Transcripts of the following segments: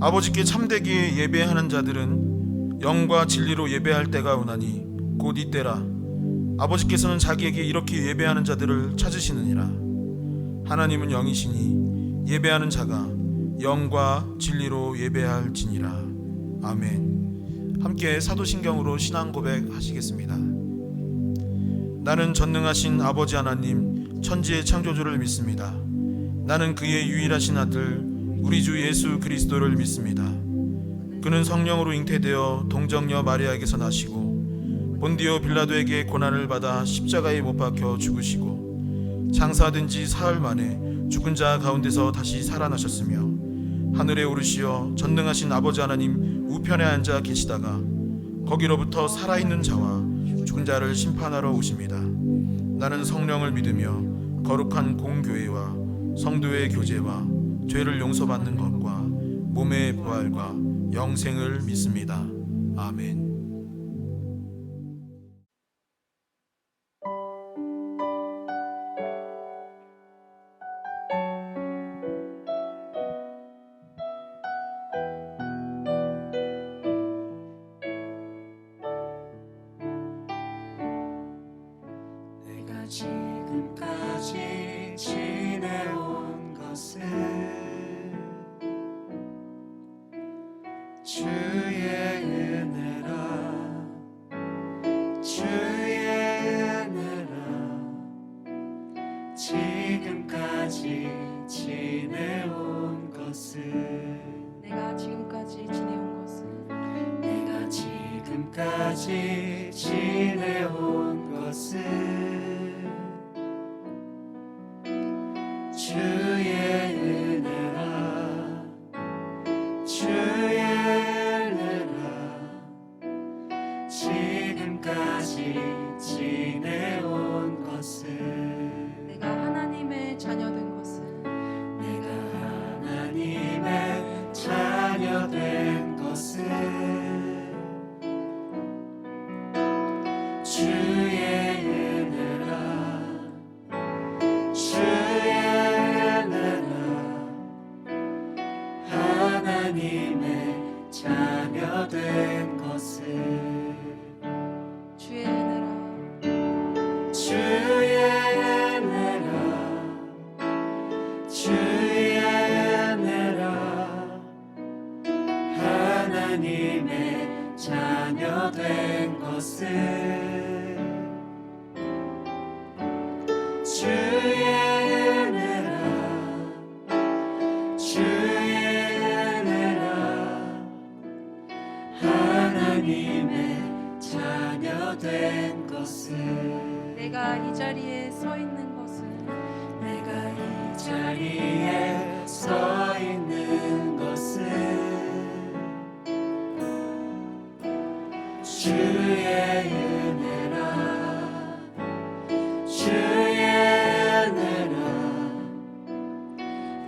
아버지께 참되게 예배하는 자들은 영과 진리로 예배할 때가 오나니 곧 이때라. 아버지께서는 자기에게 이렇게 예배하는 자들을 찾으시느니라. 하나님은 영이시니 예배하는 자가 영과 진리로 예배할지니라. 아멘. 함께 사도신경으로 신앙 고백하시겠습니다. 나는 전능하신 아버지 하나님 천지의 창조주를 믿습니다. 나는 그의 유일하신 아들 우리 주 예수 그리스도를 믿습니다. 그는 성령으로 잉태되어 동정녀 마리아에게서 나시고 본디오 빌라도에게 고난을 받아 십자가에 못 박혀 죽으시고 장사된 지 사흘 만에 죽은 자 가운데서 다시 살아나셨으며 하늘에 오르시어 전능하신 아버지 하나님 우편에 앉아 계시다가 거기로부터 살아있는 자와 죽은 자를 심판하러 오십니다. 나는 성령을 믿으며 거룩한 공교회와 성도의 교제와 죄를 용서받는 것과 몸의 부활과 영생을 믿습니다. 아멘. 내가 지금까지 지내온 것은 주의 은혜라 주의 은혜라 지금까지 지내온 것은 내가 지금까지 지내온 것은 내가 지금까지 지내온 것은 주의 은혜라 주의 은혜라 지금까지 지내온 것은 내가 하나님의 자녀된 것은 내가 하나님의 자녀된 것은 주의 은혜라 주의 은혜라 하나님의 자녀된 것은 주의 은혜라 주의 은혜라 주의 은혜라 하나님의 자녀된 것은 주의 은혜라 주의 은혜라 하나님의 자녀된 것은 내가 이 자리에 서 있는 것은 내가 이 자리에 서 있는 것은 주의 은혜라 주의 은혜라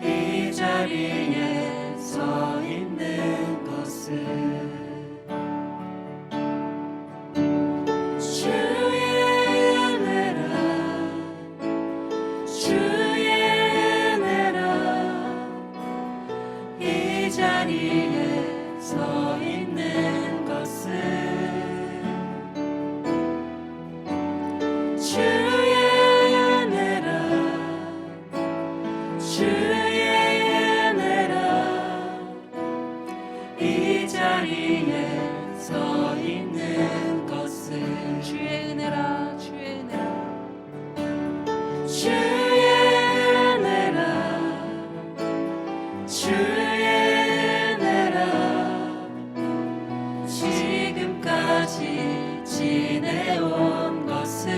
이 자리에 서 있는 것은 주의 은혜라 주의 은혜라 이 자리에 서 있는 것은 주의 은혜라 주의 은혜라 이 자리에 서 있는 것은 주의 은혜라 주의 은혜라 주의 은혜라 주의 은혜라 지금까지 지내온 것은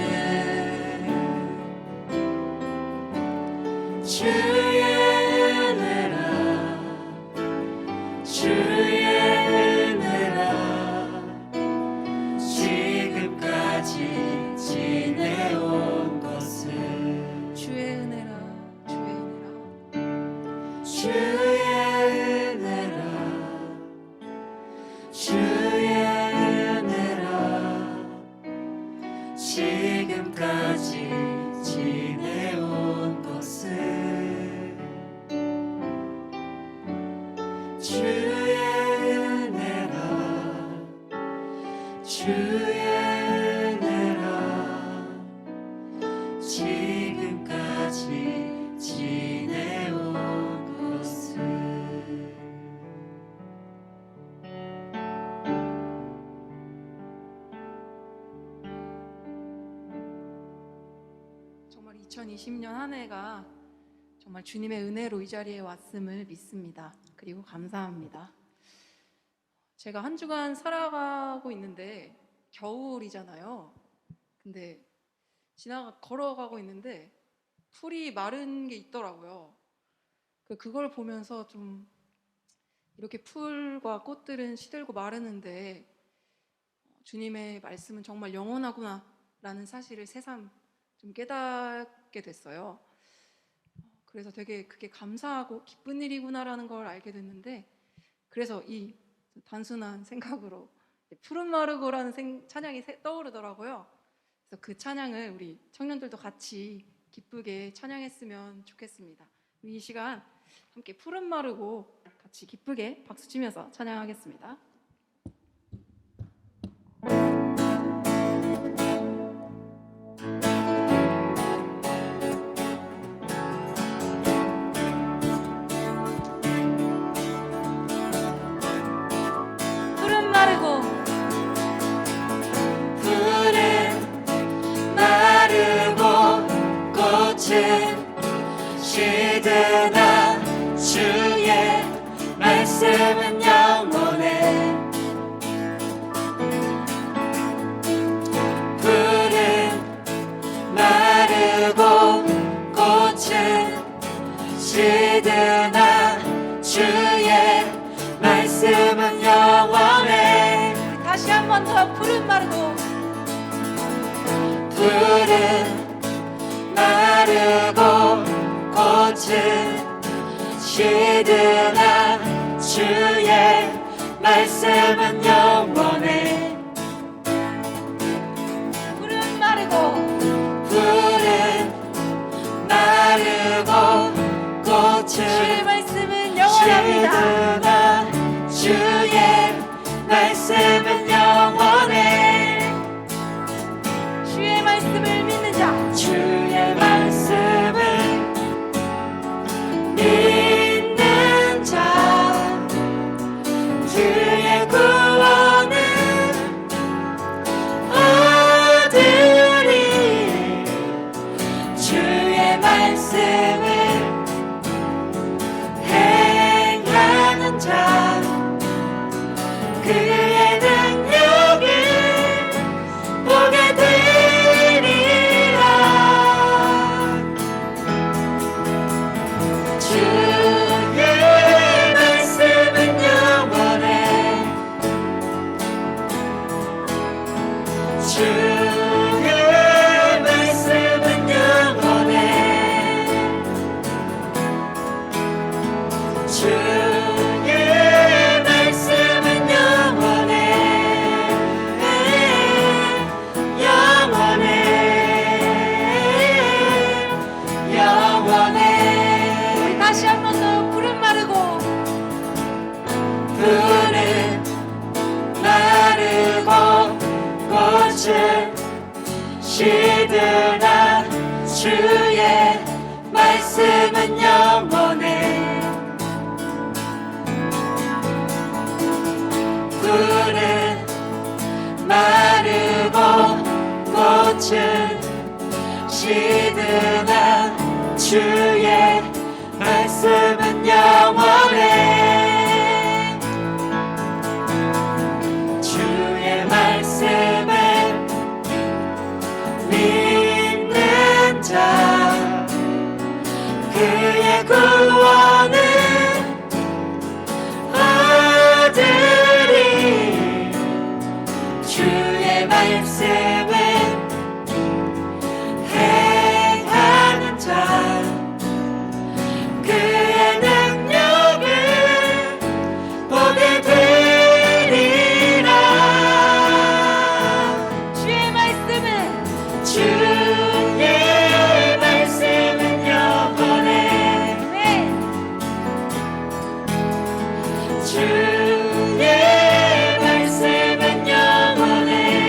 주의 은혜라 주의 은혜라 지금까지 지내온 것은 주의 은혜라 주의 은혜라 주의 은혜라 주의 은혜라 지금까지 지내온 것은 주의 주의 은혜라 지금까지 지내온 것을 정말 2020년 한 해가 정말 주님의 은혜로 이 자리에 왔음을 믿습니다. 그리고 감사합니다. 제가 한 주간 살아가고 있는데 겨울이잖아요. 근데 걸어가고 있는데 풀이 마른 게 있더라고요. 그걸 보면서 좀 이렇게 풀과 꽃들은 시들고 마르는데 주님의 말씀은 정말 영원하구나라는 사실을 새삼 좀 깨닫게 됐어요. 그래서 되게 그게 감사하고 기쁜 일이구나라는 걸 알게 됐는데, 그래서 이 단순한 생각으로 푸른 마르고라는 찬양이 떠오르더라고요. 그래서 그 찬양을 우리 청년들도 같이 기쁘게 찬양했으면 좋겠습니다. 이 시간 함께 푸른 마르고 같이 기쁘게 박수 치면서 찬양하겠습니다. 푸른 마르고 꽃은 시드나 주의 말씀은 영원해 풀은 마르고 꽃은 시드나 주의 말씀은 영원해. 다시 한 번 더 푸른 마르고 풀은 마르고 꽃은 시드나 주의 말씀은 영원해. 푸른 마르고 풀은 마르고 꽃은 주의 말씀은 영원합니다. 시드나 주의 말씀은 영원해. 주의 말씀을 믿는 자, 주의 말씀을 믿는 자 그의 구원을 얻으리. 주의 말씀을 행하는 자 그의 능력을 보게 되리라. 주의 말씀은 영원해. 주의 말씀은 영원해. 주의 말씀은 영원해. 영원해. 영원해. 우리 다시 한 번 더 푸른 마르고 풀은 마르고 꽃은 시드나 주의 말씀은 영원해. 풀은 마르고 꽃은 시드나 주의 말씀은 영원해. 주의 말씀을 믿는 자 그의 구원을 얻으리. 주의 말씀을 행하는 자 그의 능력을 보게 되리라. 주의 말씀은 주의 말씀은 영원해. 네. 주의 말씀은 영원해.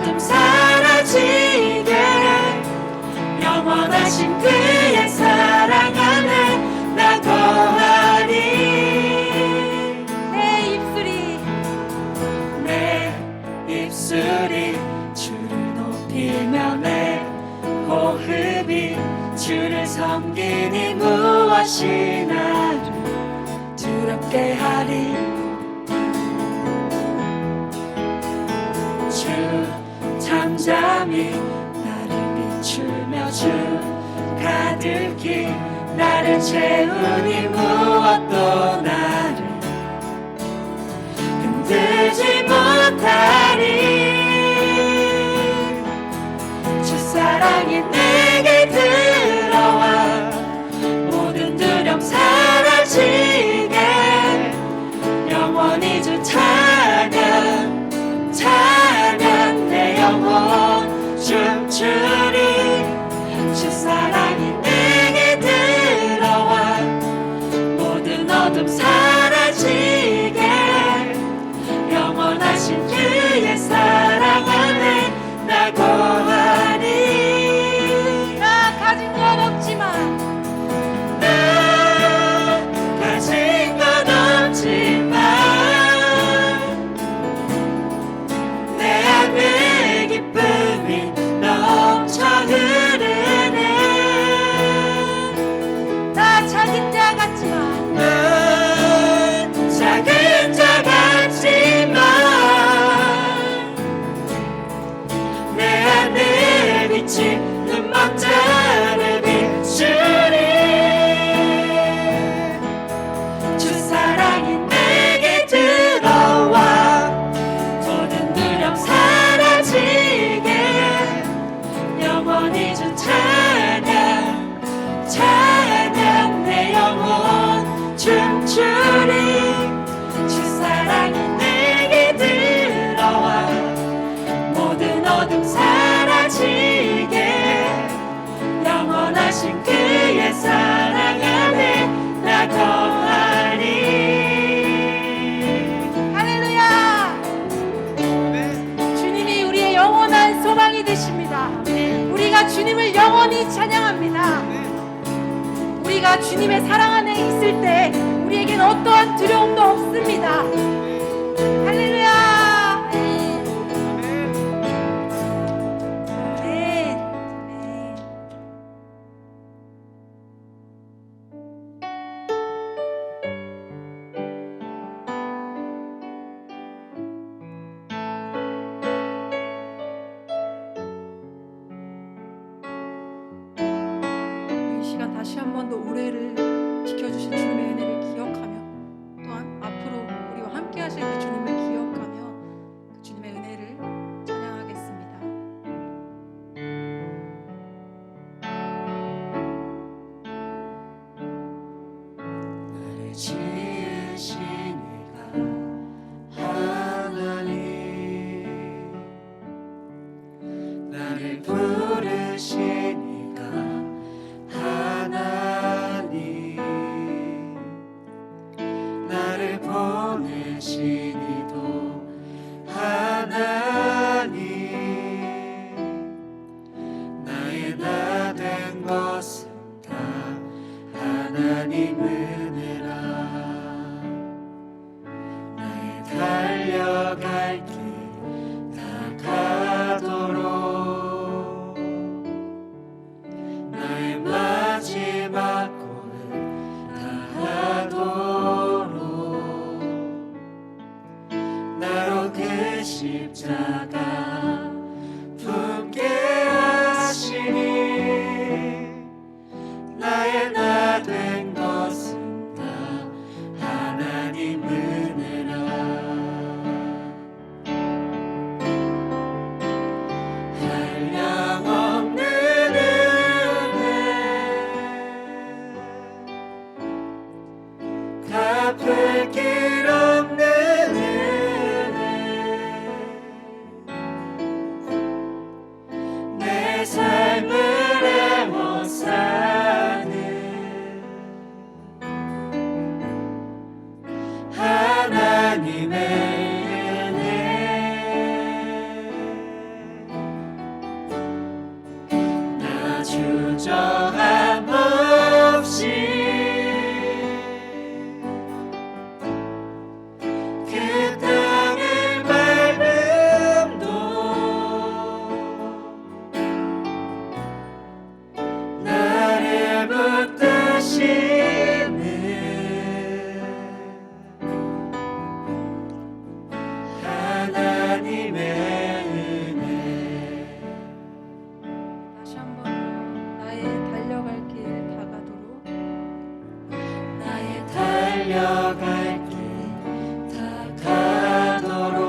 어둠 사라지게 영원하신 그의 사랑 안에 나 거하리. 내 입술이 주를 높이며 내 호흡이 주를 섬기니 무엇이 나를 두렵게 하리. 주 잠잠히 나를 비추며 주 가득히 나를 채우니 무엇도 나를 흔들지 못하리. 주 사랑이 내게 들어와 모든 두려움 사라지게 영원히 주 찬양 찬양 내 영혼 춤추리. 주 사랑이 내게 들어와 모든 어둠 사라지게 영원하신 주의 사랑 안에 나 거하리. 나 가진 건 없지만 나 가진 건 없지만 내 안에 기쁨이 넘쳐 흐르네. 나 작은 자 같지만 난 작은 자 같지만 내 안에 빛이 눈먼자를 비추리. 주 사랑이 내게 들어와 모든 두려움 사라지게 영원히 주 찬양 찬양 내 영혼 춤추리. 주 사랑이 내게 들어와 모든 어둠 사라지게 영원하신 그의 사랑 안에 나 거하리. 할렐루야. 주님이 우리의 영원한 소망이 되십니다. 우리가 주님을 영원히 찬양합니다. 우리가 주님의 사랑 안에 있을 때 우리에겐 어떠한 두려움도 없습니다. 할렐루야. 네. 이 시간 다시 한 번 더 올해를 지켜주신 주님의 은혜를 기억하며 또한 앞으로 우리와 함께 하실 그 주님을 기억하며 그 주님의 은혜를 찬양하겠습니다. 나를 지으신 이가 하나님 나를 부르신 이가 하나님 나를 보내신 이도 하나님 나의 나 된 것은 다 하나님 은혜라. 나의 달려갈 길 다 가도록 나의 마지막 골을 다하도록 나로 그 십자가 품게 하시니 나의 나 된 것은 다 하나님 은혜라. 한량없는 은혜 갚을 길 없는 은혜 내 삶을 애워싸는 하나님의 은혜 주저함 없이 그 땅을 밟음도 나를 붙드시는 하나님의 은혜. 다시 한번 나의 달려갈 길 다가도록 나의 달려갈 길 다가도록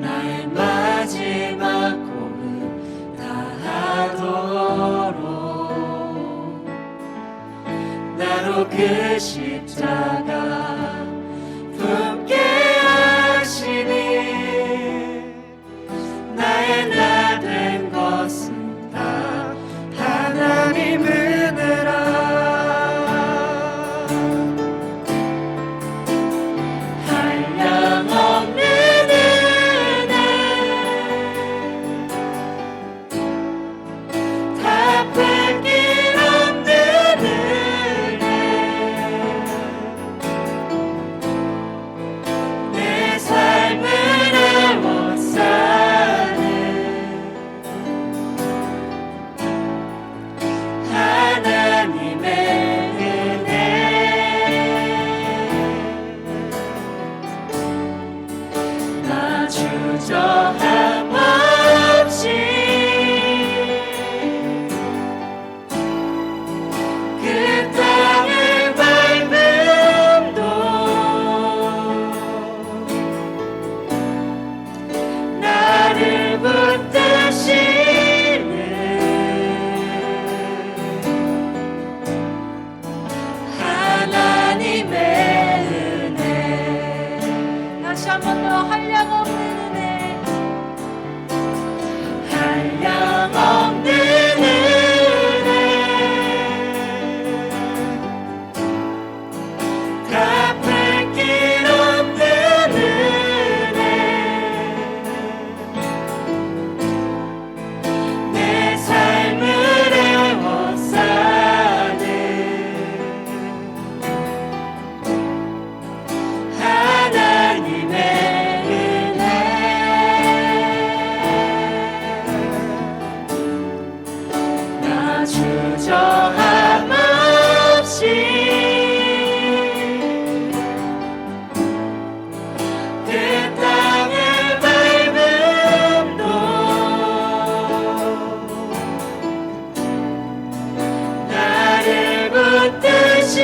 나의 마지막 호흡 다하도록 나로 그 십자가 품게 하시니 나의 나 된 것은 다 하나님 은혜라. 한량없는 은혜 갚을 길 없는 은혜 내 삶을 애워싸는 하나님의 은혜. 나 주저함 없이 그 땅을 밟음도 나를 붙드시는 하나님의 은혜. 다시 한번 더 한량없는 은혜 한량없는 은혜 갚을 길 없는 은혜 내 삶을 애워싸는 하나님의 은혜. 나 주저함 없이 그 땅을 밟음도 나를 붙드시는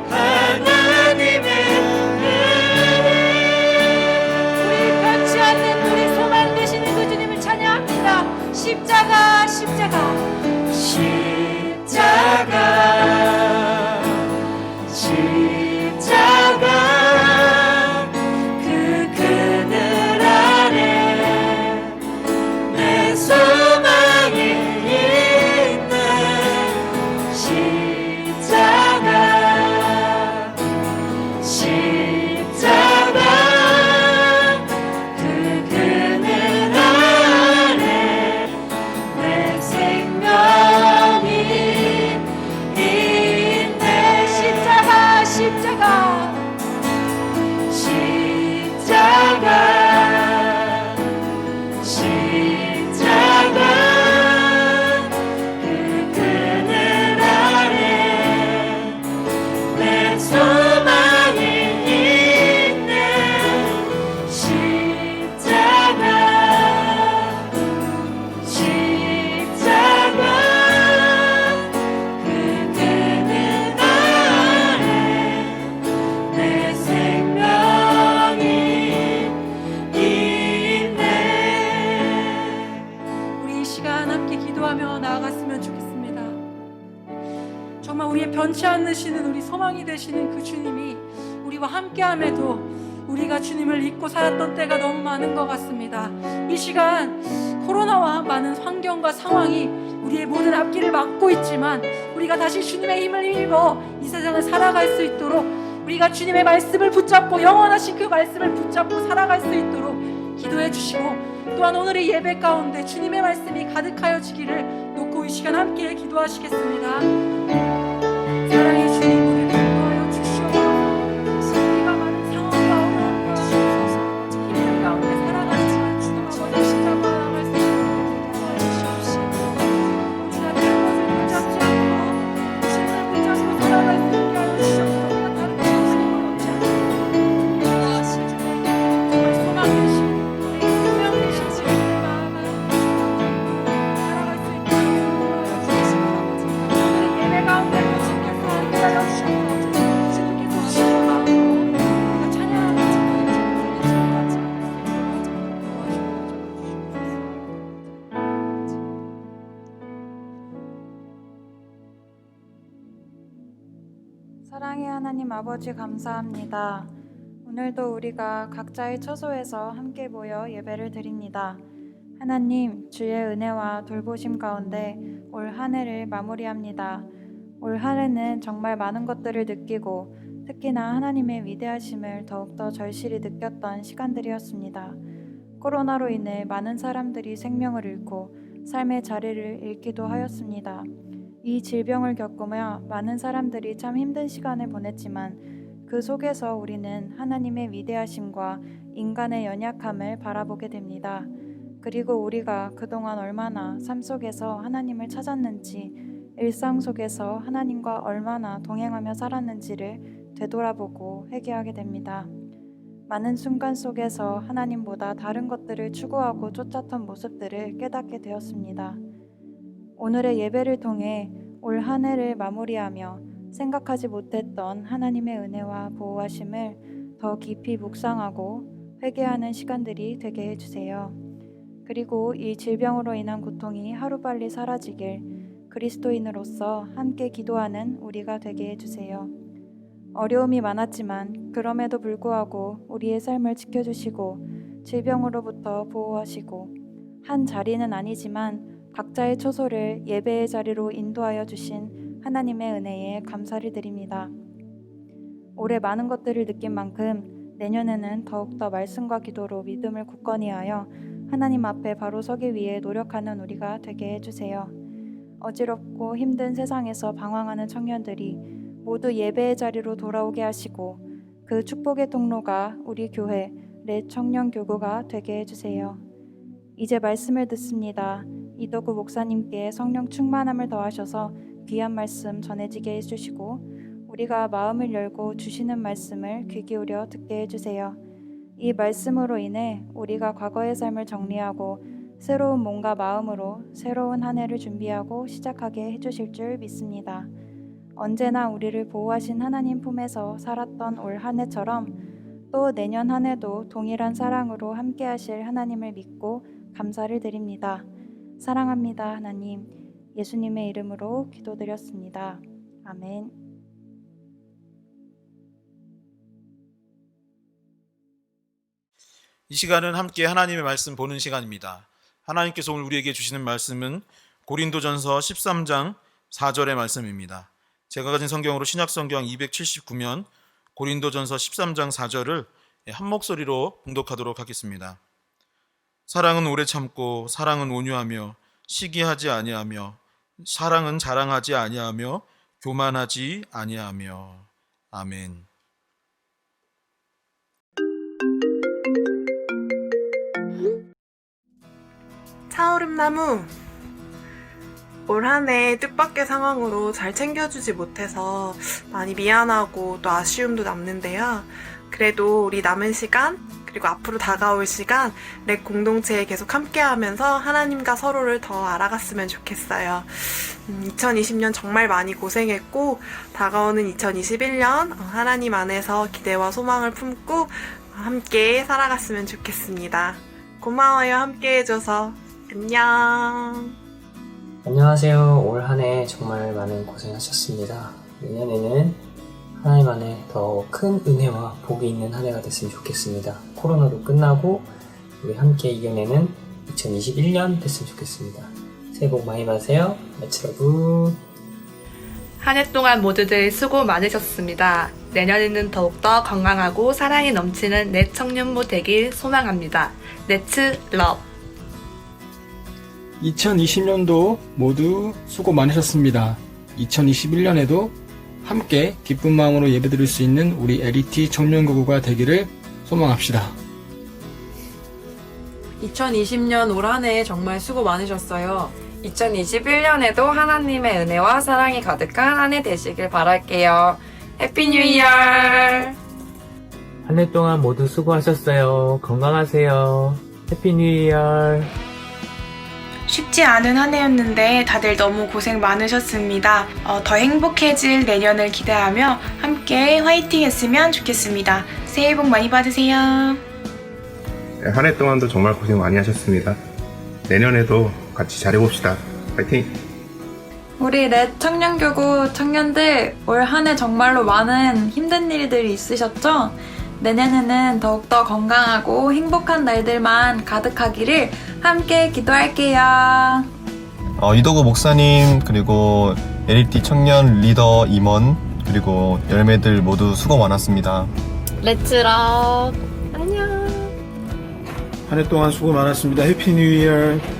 하나님의 은혜. 우리 변치 않는 우리 소망 되시는 그 주님을 찬양합니다. 십자가 십자가 십자가 십자가 그 그늘 아래 내 소망이 있는 십자가 십자가 그 그늘 아래 내 생명이 있네. 십자가 십자가 십자가 십자가 그 그늘 아래 내 소망이 있네. 십자가 십자가 그 그늘 아래 내 생명이 있네. 우리 이 시간 함께 기도하며 나아갔으면 좋겠습니다. 정말 우리의 변치 않으시는 우리 소망이 되시는 그 주님이 우리와 함께함에도 우리가 주님을 잊고 살았던 때가 너무 많은 것 같습니다. 이 시간 코로나와 많은 환경과 상황이 우리의 모든 앞길을 막고 있지만 우리가 다시 주님의 힘을 힘입어 이 세상을 살아갈 수 있도록 우리가 주님의 말씀을 붙잡고 영원하신 그 말씀을 붙잡고 살아갈 수 있도록 기도해 주시고, 또한 오늘의 예배 가운데 주님의 말씀이 가득하여 지기를 놓고 이 시간 함께 기도하시겠습니다. 사랑의 주님, 우리를 인도하여 주시옵소서. 우리가 많은 상황 가운데 주시옵소서. 힘든 가운데 살아가지만 주님 아버지 십자가 나갈 수 있도록 인도하여 주시옵시고, 우리가 다른 것을 붙잡지 않고 주님을 붙잡고 살아갈 수 있게 하여 주시옵소서. 우리가 다른 것을 가지고 없지 않고 인도하신 주님, 정말 소망 되신 우리 생명 되신 주님의 마음을 살아갈 수 있도록 인도하여 주시옵소서. 오늘의 예배 가운데 주님께서 함께하여 주시옵소서. 주님께서 주시는 마음으로 우리가 찬양하는 사랑의 하나님 아버지 감사합니다. 오늘도 우리가 각자의 처소에서 함께 모여 예배를 드립니다. 하나님, 주의 은혜와 돌보심 가운데 올 한 해를 마무리합니다. 올 한 해는 정말 많은 것들을 느끼고 특히나 하나님의 위대하심을 더욱더 절실히 느꼈던 시간들이었습니다. 코로나로 인해 많은 사람들이 생명을 잃고 삶의 자리를 잃기도 하였습니다. 이 질병을 겪으며 많은 사람들이 참 힘든 시간을 보냈지만 그 속에서 우리는 하나님의 위대하심과 인간의 연약함을 바라보게 됩니다. 그리고 우리가 그동안 얼마나 삶 속에서 하나님을 찾았는지, 일상 속에서 하나님과 얼마나 동행하며 살았는지를 되돌아보고 회개하게 됩니다. 많은 순간 속에서 하나님보다 다른 것들을 추구하고 쫓았던 모습들을 깨닫게 되었습니다. 오늘의 예배를 통해 올 한 해를 마무리하며 생각하지 못했던 하나님의 은혜와 보호하심을 더 깊이 묵상하고 회개하는 시간들이 되게 해주세요. 그리고 이 질병으로 인한 고통이 하루빨리 사라지길 그리스도인으로서 함께 기도하는 우리가 되게 해주세요. 어려움이 많았지만 그럼에도 불구하고 우리의 삶을 지켜주시고 질병으로부터 보호하시고 한 자리는 아니지만 각자의 처소를 예배의 자리로 인도하여 주신 하나님의 은혜에 감사를 드립니다. 올해 많은 것들을 느낀 만큼 내년에는 더욱더 말씀과 기도로 믿음을 굳건히 하여 하나님 앞에 바로 서기 위해 노력하는 우리가 되게 해주세요. 어지럽고 힘든 세상에서 방황하는 청년들이 모두 예배의 자리로 돌아오게 하시고 그 축복의 통로가 우리 교회 렛 청년교구가 되게 해주세요. 이제 말씀을 듣습니다. 이덕구 목사님께 성령 충만함을 더하셔서 귀한 말씀 전해지게 해주시고 우리가 마음을 열고 주시는 말씀을 귀 기울여 듣게 해주세요. 이 말씀으로 인해 우리가 과거의 삶을 정리하고 새로운 몸과 마음으로 새로운 한 해를 준비하고 시작하게 해주실 줄 믿습니다. 언제나 우리를 보호하신 하나님 품에서 살았던 올 한 해처럼 또 내년 한 해도 동일한 사랑으로 함께 하실 하나님을 믿고 감사를 드립니다. 사랑합니다, 하나님. 예수님의 이름으로 기도드렸습니다. 아멘. 이 시간은 함께 하나님의 말씀 보는 시간입니다. 하나님께서 오늘 우리에게 주시는 말씀은 고린도전서 13장 4절의 말씀입니다. 제가 가진 성경으로 신약성경 279면 고린도전서 13장 4절을 한 목소리로 봉독하도록 하겠습니다. 사랑은 오래 참고 사랑은 온유하며 시기하지 아니하며 사랑은 자랑하지 아니하며 교만하지 아니하며. 아멘. 차오름나무, 올 한 해 뜻밖의 상황으로 잘 챙겨주지 못해서 많이 미안하고 또 아쉬움도 남는데요. 그래도 우리 남은 시간 그리고 앞으로 다가올 시간 렛 공동체에 계속 함께하면서 하나님과 서로를 더 알아갔으면 좋겠어요. 2020년 정말 많이 고생했고 다가오는 2021년 하나님 안에서 기대와 소망을 품고 함께 살아갔으면 좋겠습니다. 고마워요, 함께 해줘서. 안녕. 안녕하세요. 올 한 해 정말 많은 고생하셨습니다. 내년에는 하나님 안에 더 큰 은혜와 복이 있는 한 해가 됐으면 좋겠습니다. 코로나도 끝나고 우리 함께 이겨내는 2021년 됐으면 좋겠습니다. 새해 복 많이 받으세요. 렛츠러브. 한 해 동안 모두들 수고 많으셨습니다. 내년에는 더욱더 건강하고 사랑이 넘치는 내 청년부 되길 소망합니다. 렛츠 러브. 2020년도 모두 수고 많으셨습니다. 2021년에도 함께 기쁜 마음으로 예배드릴 수 있는 우리 LET 청년교구가 되기를 소망합시다. 2020년 올 한 해 정말 수고 많으셨어요. 2021년에도 하나님의 은혜와 사랑이 가득한 한 해 되시길 바랄게요. 해피 뉴 이어! 한 해 동안 모두 수고하셨어요. 건강하세요. 해피 뉴 이어. 쉽지 않은 한 해였는데 다들 너무 고생 많으셨습니다. 더 행복해질 내년을 기대하며 함께 화이팅 했으면 좋겠습니다. 새해 복 많이 받으세요. 한 해 동안도 정말 고생 많이 하셨습니다. 내년에도 같이 잘해봅시다. 파이팅! 우리 렛 청년교구 청년들 올 한 해 정말로 많은 힘든 일들이 있으셨죠? 내년에는 더욱더 건강하고 행복한 날들만 가득하기를 함께 기도할게요. 이도구 목사님, 그리고 LET 청년 리더 임원, 그리고 열매들 모두 수고 많았습니다. 렛츠럽 안녕. 한 해 동안 수고 많았습니다. 해피 뉴 이어.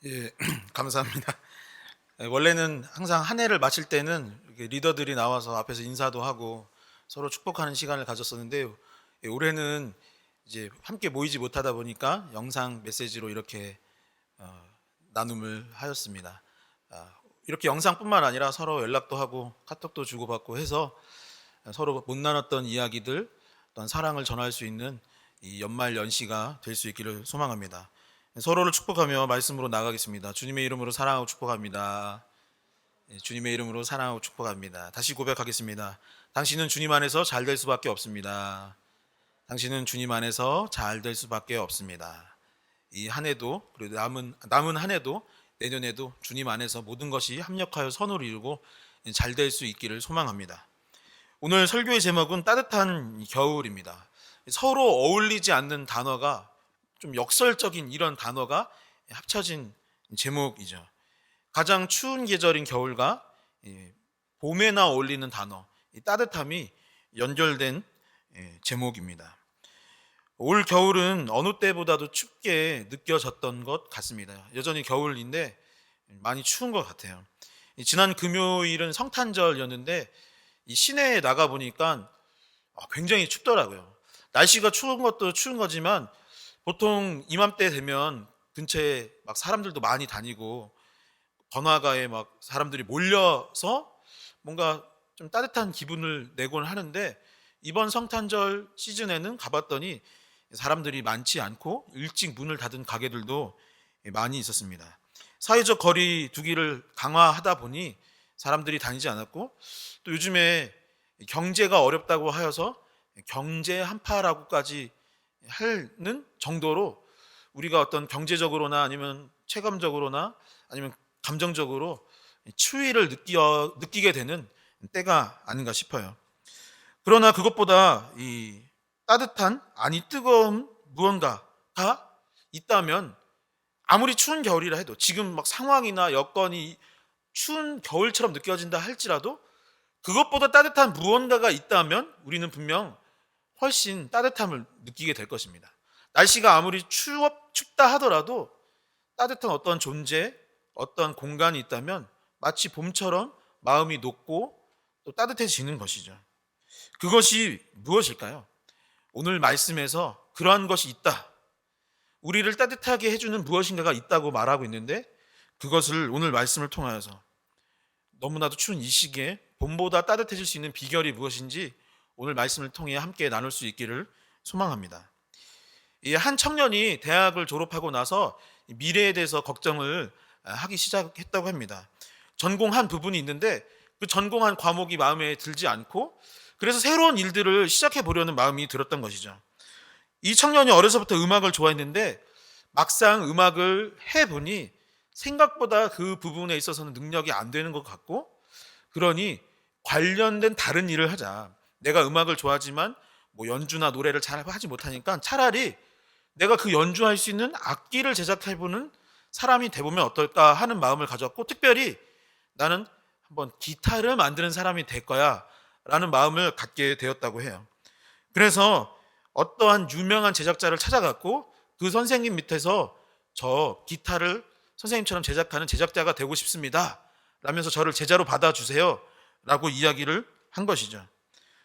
예, 감사합니다. 원래는 항상 한 해를 마칠 때는 이렇게 리더들이 나와서 앞에서 인사도 하고 서로 축복하는 시간을 가졌었는데, 올해는 이제 함께 모이지 못하다 보니까 영상 메시지로 이렇게 나눔을 하였습니다. 이렇게 영상뿐만 아니라 서로 연락도 하고 카톡도 주고받고 해서 서로 못 나눴던 이야기들, 어떤 사랑을 전할 수 있는 이 연말 연시가 될 수 있기를 소망합니다. 서로를 축복하며 말씀으로 나가겠습니다. 주님의 이름으로 사랑하고 축복합니다. 주님의 이름으로 사랑하고 축복합니다. 다시 고백하겠습니다. 당신은 주님 안에서 잘 될 수밖에 없습니다. 당신은 주님 안에서 잘 될 수밖에 없습니다. 이 한 해도, 그리고 남은 한 해도, 내년에도 주님 안에서 모든 것이 합력하여 선을 이루고 잘 될 수 있기를 소망합니다. 오늘 설교의 제목은 따뜻한 겨울입니다. 서로 어울리지 않는 단어가, 좀 역설적인 이런 단어가 합쳐진 제목이죠. 가장 추운 계절인 겨울과 봄에나 어울리는 단어, 이 따뜻함이 연결된 제목입니다. 올 겨울은 어느 때보다도 춥게 느껴졌던 것 같습니다. 여전히 겨울인데 많이 추운 것 같아요. 지난 금요일은 성탄절이었는데 이 시내에 나가 보니까 굉장히 춥더라고요. 날씨가 추운 것도 추운 거지만 보통 이맘때 되면 근처에 막 사람들도 많이 다니고 번화가에 막 사람들이 몰려서 뭔가 좀 따뜻한 기분을 내곤 하는데, 이번 성탄절 시즌에는 가봤더니 사람들이 많지 않고 일찍 문을 닫은 가게들도 많이 있었습니다. 사회적 거리 두기를 강화하다 보니 사람들이 다니지 않았고, 또 요즘에 경제가 어렵다고 하여서 경제 한파라고까지 하는 정도로 우리가 어떤 경제적으로나 아니면 체감적으로나 아니면 감정적으로 추위를 느끼게 되는 때가 아닌가 싶어요. 그러나 그것보다 이 따뜻한, 아니 뜨거운 무언가가 있다면, 아무리 추운 겨울이라 해도, 지금 막 상황이나 여건이 추운 겨울처럼 느껴진다 할지라도 그것보다 따뜻한 무언가가 있다면 우리는 분명 훨씬 따뜻함을 느끼게 될 것입니다. 날씨가 아무리 춥다 하더라도 따뜻한 어떤 존재, 어떤 공간이 있다면 마치 봄처럼 마음이 녹고 또 따뜻해지는 것이죠. 그것이 무엇일까요? 오늘 말씀에서 그러한 것이 있다, 우리를 따뜻하게 해주는 무엇인가가 있다고 말하고 있는데, 그것을 오늘 말씀을 통하여서 너무나도 추운 이 시기에 봄보다 따뜻해질 수 있는 비결이 무엇인지 오늘 말씀을 통해 함께 나눌 수 있기를 소망합니다. 이 한 청년이 대학을 졸업하고 나서 미래에 대해서 걱정을 하기 시작했다고 합니다. 전공한 부분이 있는데 그 전공한 과목이 마음에 들지 않고, 그래서 새로운 일들을 시작해 보려는 마음이 들었던 것이죠. 이 청년이 어려서부터 음악을 좋아했는데 막상 음악을 해보니 생각보다 그 부분에 있어서는 능력이 안 되는 것 같고, 그러니 관련된 다른 일을 하자. 내가 음악을 좋아하지만 뭐 연주나 노래를 잘 하지 못하니까 차라리 내가 그 연주할 수 있는 악기를 제작해보는 사람이 돼보면 어떨까 하는 마음을 가졌고, 특별히 나는 한번 기타를 만드는 사람이 될 거야 라는 마음을 갖게 되었다고 해요. 그래서 어떠한 유명한 제작자를 찾아갔고 그 선생님 밑에서 저 기타를 선생님처럼 제작하는 제작자가 되고 싶습니다 라면서 저를 제자로 받아주세요 라고 이야기를 한 것이죠.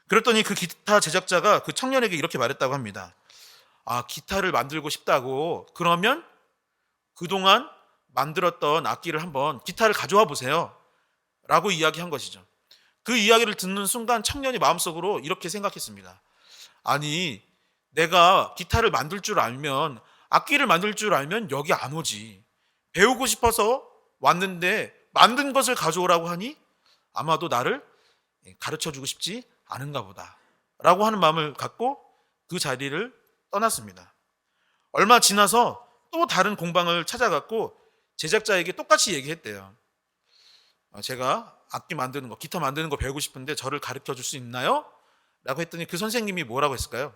그랬더니 그 기타 제작자가 그 청년에게 이렇게 말했다고 합니다. 아, 기타를 만들고 싶다고? 그러면 그동안 만들었던 악기를 한번 기타를 가져와 보세요 라고 이야기한 것이죠. 그 이야기를 듣는 순간 청년이 마음속으로 이렇게 생각했습니다. 아니, 내가 기타를 만들 줄 알면, 악기를 만들 줄 알면 여기 안 오지. 배우고 싶어서 왔는데 만든 것을 가져오라고 하니 아마도 나를 가르쳐주고 싶지 않은가 보다 라고 하는 마음을 갖고 그 자리를 떠났습니다. 얼마 지나서 또 다른 공방을 찾아갔고 제작자에게 똑같이 얘기했대요. 제가 악기 만드는 거, 기타 만드는 거 배우고 싶은데 저를 가르쳐 줄 수 있나요? 라고 했더니 그 선생님이 뭐라고 했을까요?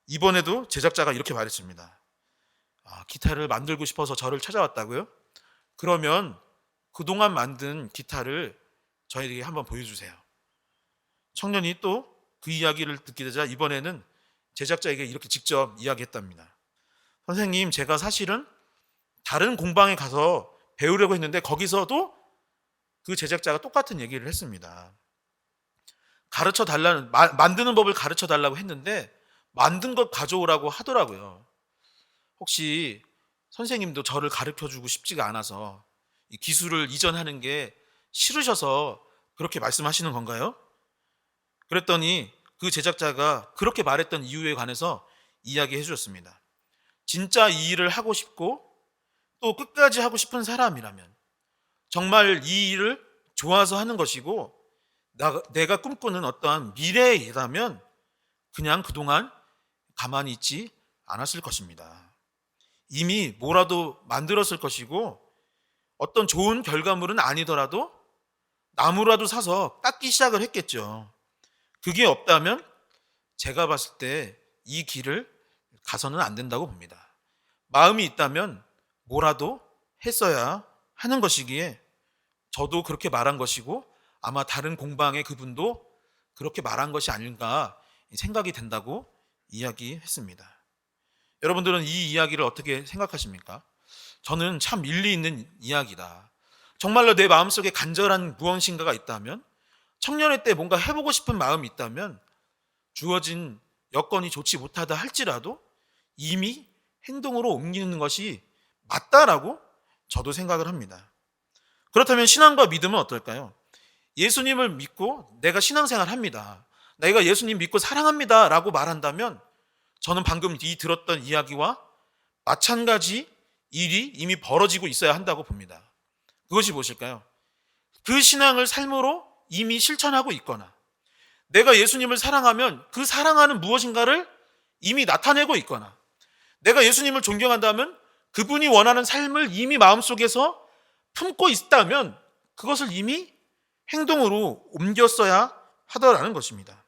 이번에도 제작자가 이렇게 말했습니다. 아, 기타를 만들고 싶어서 저를 찾아왔다고요? 그러면 그동안 만든 기타를 저에게 한번 보여주세요. 청년이 또 그 이야기를 듣게 되자 이번에는 제작자에게 이렇게 직접 이야기했답니다. 선생님, 제가 사실은 다른 공방에 가서 배우려고 했는데 거기서도 그 제작자가 똑같은 얘기를 했습니다. 가르쳐 달라는, 만드는 법을 가르쳐 달라고 했는데 만든 것 가져오라고 하더라고요. 혹시 선생님도 저를 가르쳐 주고 싶지가 않아서 이 기술을 이전하는 게 싫으셔서 그렇게 말씀하시는 건가요? 그랬더니 그 제작자가 그렇게 말했던 이유에 관해서 이야기해 주셨습니다. 진짜 이 일을 하고 싶고 또 끝까지 하고 싶은 사람이라면, 정말 이 일을 좋아서 하는 것이고 내가 꿈꾸는 어떠한 미래에 일하면 그냥 그동안 가만히 있지 않았을 것입니다. 이미 뭐라도 만들었을 것이고 어떤 좋은 결과물은 아니더라도 나무라도 사서 깎기 시작을 했겠죠. 그게 없다면 제가 봤을 때 이 길을 가서는 안 된다고 봅니다. 마음이 있다면 뭐라도 했어야 하는 것이기에 저도 그렇게 말한 것이고 아마 다른 공방의 그분도 그렇게 말한 것이 아닌가 생각이 된다고 이야기했습니다. 여러분들은 이 이야기를 어떻게 생각하십니까? 저는 참 일리 있는 이야기다. 정말로 내 마음속에 간절한 무엇인가가 있다면, 청년의 때 뭔가 해보고 싶은 마음이 있다면 주어진 여건이 좋지 못하다 할지라도 이미 행동으로 옮기는 것이 맞다라고 저도 생각을 합니다. 그렇다면 신앙과 믿음은 어떨까요? 예수님을 믿고 내가 신앙생활 합니다, 내가 예수님 믿고 사랑합니다 라고 말한다면 저는 방금 들었던 이야기와 마찬가지 일이 이미 벌어지고 있어야 한다고 봅니다. 그것이 무엇일까요? 그 신앙을 삶으로 이미 실천하고 있거나, 내가 예수님을 사랑하면 그 사랑하는 무엇인가를 이미 나타내고 있거나, 내가 예수님을 존경한다면 그분이 원하는 삶을 이미 마음속에서 품고 있다면 그것을 이미 행동으로 옮겼어야 하더라는 것입니다.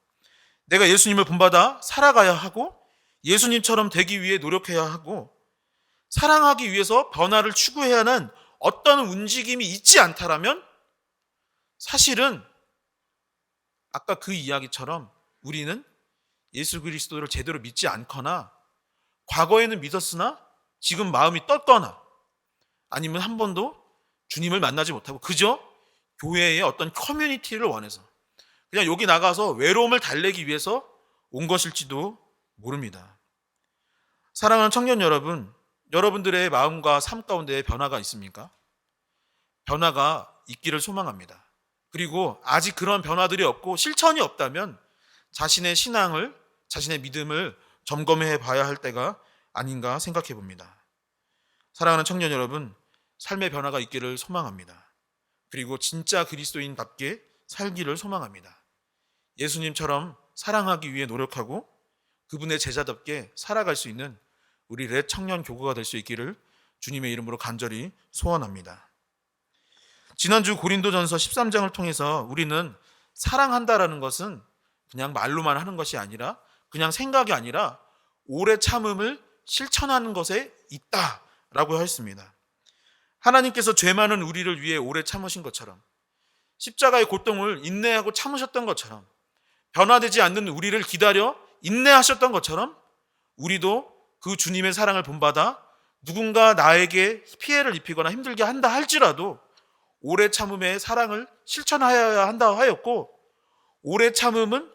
내가 예수님을 본받아 살아가야 하고 예수님처럼 되기 위해 노력해야 하고 사랑하기 위해서 변화를 추구해야 하는 어떤 움직임이 있지 않다라면 사실은 아까 그 이야기처럼 우리는 예수 그리스도를 제대로 믿지 않거나 과거에는 믿었으나 지금 마음이 떴거나 아니면 한 번도 주님을 만나지 못하고 그저 교회의 어떤 커뮤니티를 원해서 그냥 여기 나가서 외로움을 달래기 위해서 온 것일지도 모릅니다. 사랑하는 청년 여러분, 여러분들의 마음과 삶 가운데 변화가 있습니까? 변화가 있기를 소망합니다. 그리고 아직 그런 변화들이 없고 실천이 없다면 자신의 신앙을, 자신의 믿음을 점검해 봐야 할 때가 아닌가 생각해 봅니다. 사랑하는 청년 여러분, 삶의 변화가 있기를 소망합니다. 그리고 진짜 그리스도인답게 살기를 소망합니다. 예수님처럼 사랑하기 위해 노력하고 그분의 제자답게 살아갈 수 있는 우리 렛 청년 교구가 될 수 있기를 주님의 이름으로 간절히 소원합니다. 지난주 고린도전서 13장을 통해서 우리는 사랑한다라는 것은 그냥 말로만 하는 것이 아니라, 그냥 생각이 아니라 오래 참음을 실천하는 것에 있다라고 하였습니다. 하나님께서 죄 많은 우리를 위해 오래 참으신 것처럼, 십자가의 고통을 인내하고 참으셨던 것처럼, 변화되지 않는 우리를 기다려 인내하셨던 것처럼, 우리도 그 주님의 사랑을 본받아 누군가 나에게 피해를 입히거나 힘들게 한다 할지라도 오래 참음의 사랑을 실천하여야 한다 하였고, 오래 참음은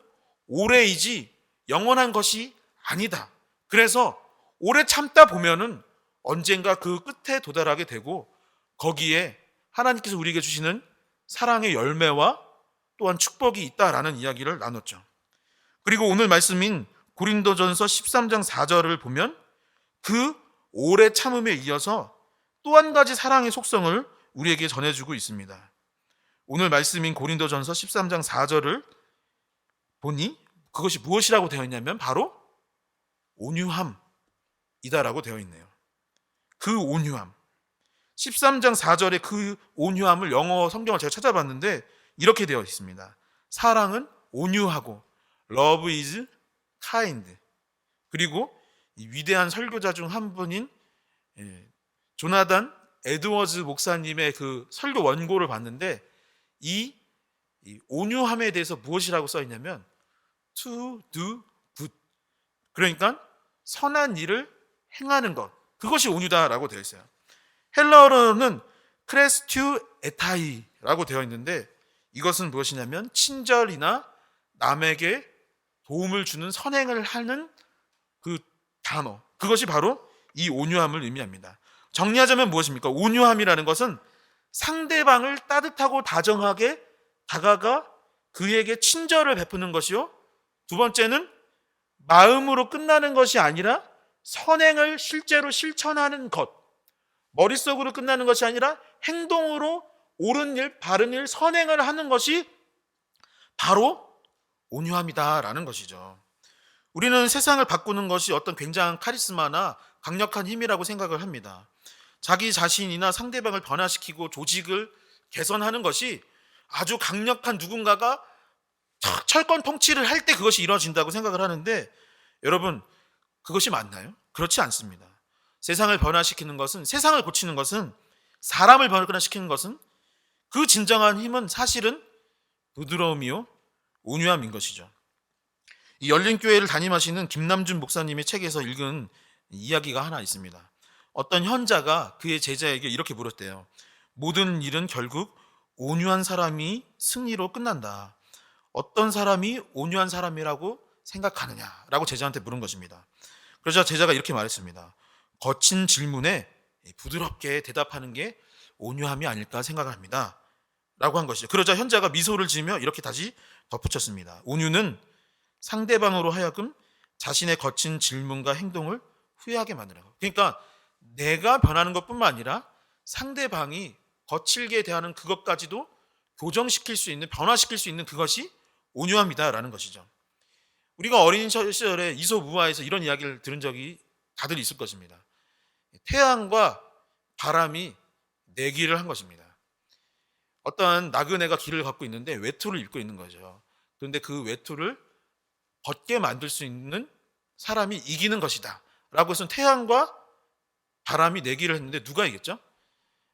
오래이지 영원한 것이 아니다. 그래서 오래 참다 보면은 언젠가 그 끝에 도달하게 되고, 거기에 하나님께서 우리에게 주시는 사랑의 열매와 또한 축복이 있다라는 이야기를 나눴죠. 그리고 오늘 말씀인 고린도전서 13장 4절을 보면 그 오래 참음에 이어서 또 한 가지 사랑의 속성을 우리에게 전해주고 있습니다. 오늘 말씀인 고린도전서 13장 4절을 보니 그것이 무엇이라고 되어 있냐면 바로 온유함이다라고 되어 있네요. 그 온유함. 13장 4절에 그 온유함을 영어 성경을 제가 찾아봤는데 이렇게 되어 있습니다. 사랑은 온유하고 Love is kind. 그리고 이 위대한 설교자 중 한 분인 조나단 에드워즈 목사님의 그 설교 원고를 봤는데 이 온유함에 대해서 무엇이라고 써 있냐면 to do good. 그러니까 선한 일을 행하는 것. 그것이 온유다라고 되어 있어요. 헬라어로는 크레스튜 에타이라고 되어 있는데 이것은 무엇이냐면 친절이나 남에게 도움을 주는 선행을 하는 그 단어. 그것이 바로 이 온유함을 의미합니다. 정리하자면 무엇입니까? 온유함이라는 것은 상대방을 따뜻하고 다정하게 다가가 그에게 친절을 베푸는 것이요. 두 번째는 마음으로 끝나는 것이 아니라 선행을 실제로 실천하는 것. 머릿속으로 끝나는 것이 아니라 행동으로 옳은 일, 바른 일, 선행을 하는 것이 바로 온유함이다라는 것이죠. 우리는 세상을 바꾸는 것이 어떤 굉장한 카리스마나 강력한 힘이라고 생각을 합니다. 자기 자신이나 상대방을 변화시키고 조직을 개선하는 것이 아주 강력한 누군가가 철권 통치를 할 때 그것이 이루어진다고 생각을 하는데 여러분 그것이 맞나요? 그렇지 않습니다. 세상을 변화시키는 것은, 세상을 고치는 것은, 사람을 변화시키는 것은 그 진정한 힘은 사실은 부드러움이요 온유함인 것이죠. 이 열린교회를 담임하시는 김남준 목사님의 책에서 읽은 이야기가 하나 있습니다. 어떤 현자가 그의 제자에게 이렇게 물었대요. 모든 일은 결국 온유한 사람이 승리로 끝난다. 어떤 사람이 온유한 사람이라고 생각하느냐라고 제자한테 물은 것입니다. 그러자 제자가 이렇게 말했습니다. 거친 질문에 부드럽게 대답하는 게 온유함이 아닐까 생각합니다. 라고 한 것이죠. 그러자 현자가 미소를 지으며 이렇게 다시 덧붙였습니다. 온유는 상대방으로 하여금 자신의 거친 질문과 행동을 후회하게 만드는 것. 그러니까 내가 변하는 것뿐만 아니라 상대방이 거칠게 대하는 그것까지도 교정시킬 수 있는, 변화시킬 수 있는 그것이 온유함이다라는 것이죠. 우리가 어린 시절에 이솝우화에서 이런 이야기를 들은 적이 다들 있을 것입니다. 태양과 바람이 내기를 한 것입니다. 어떠한 나그네가 길을 걷고 있는데 외투를 입고 있는 거죠. 그런데 그 외투를 벗게 만들 수 있는 사람이 이기는 것이다 라고 해서 태양과 바람이 내기를 했는데 누가 이겼죠?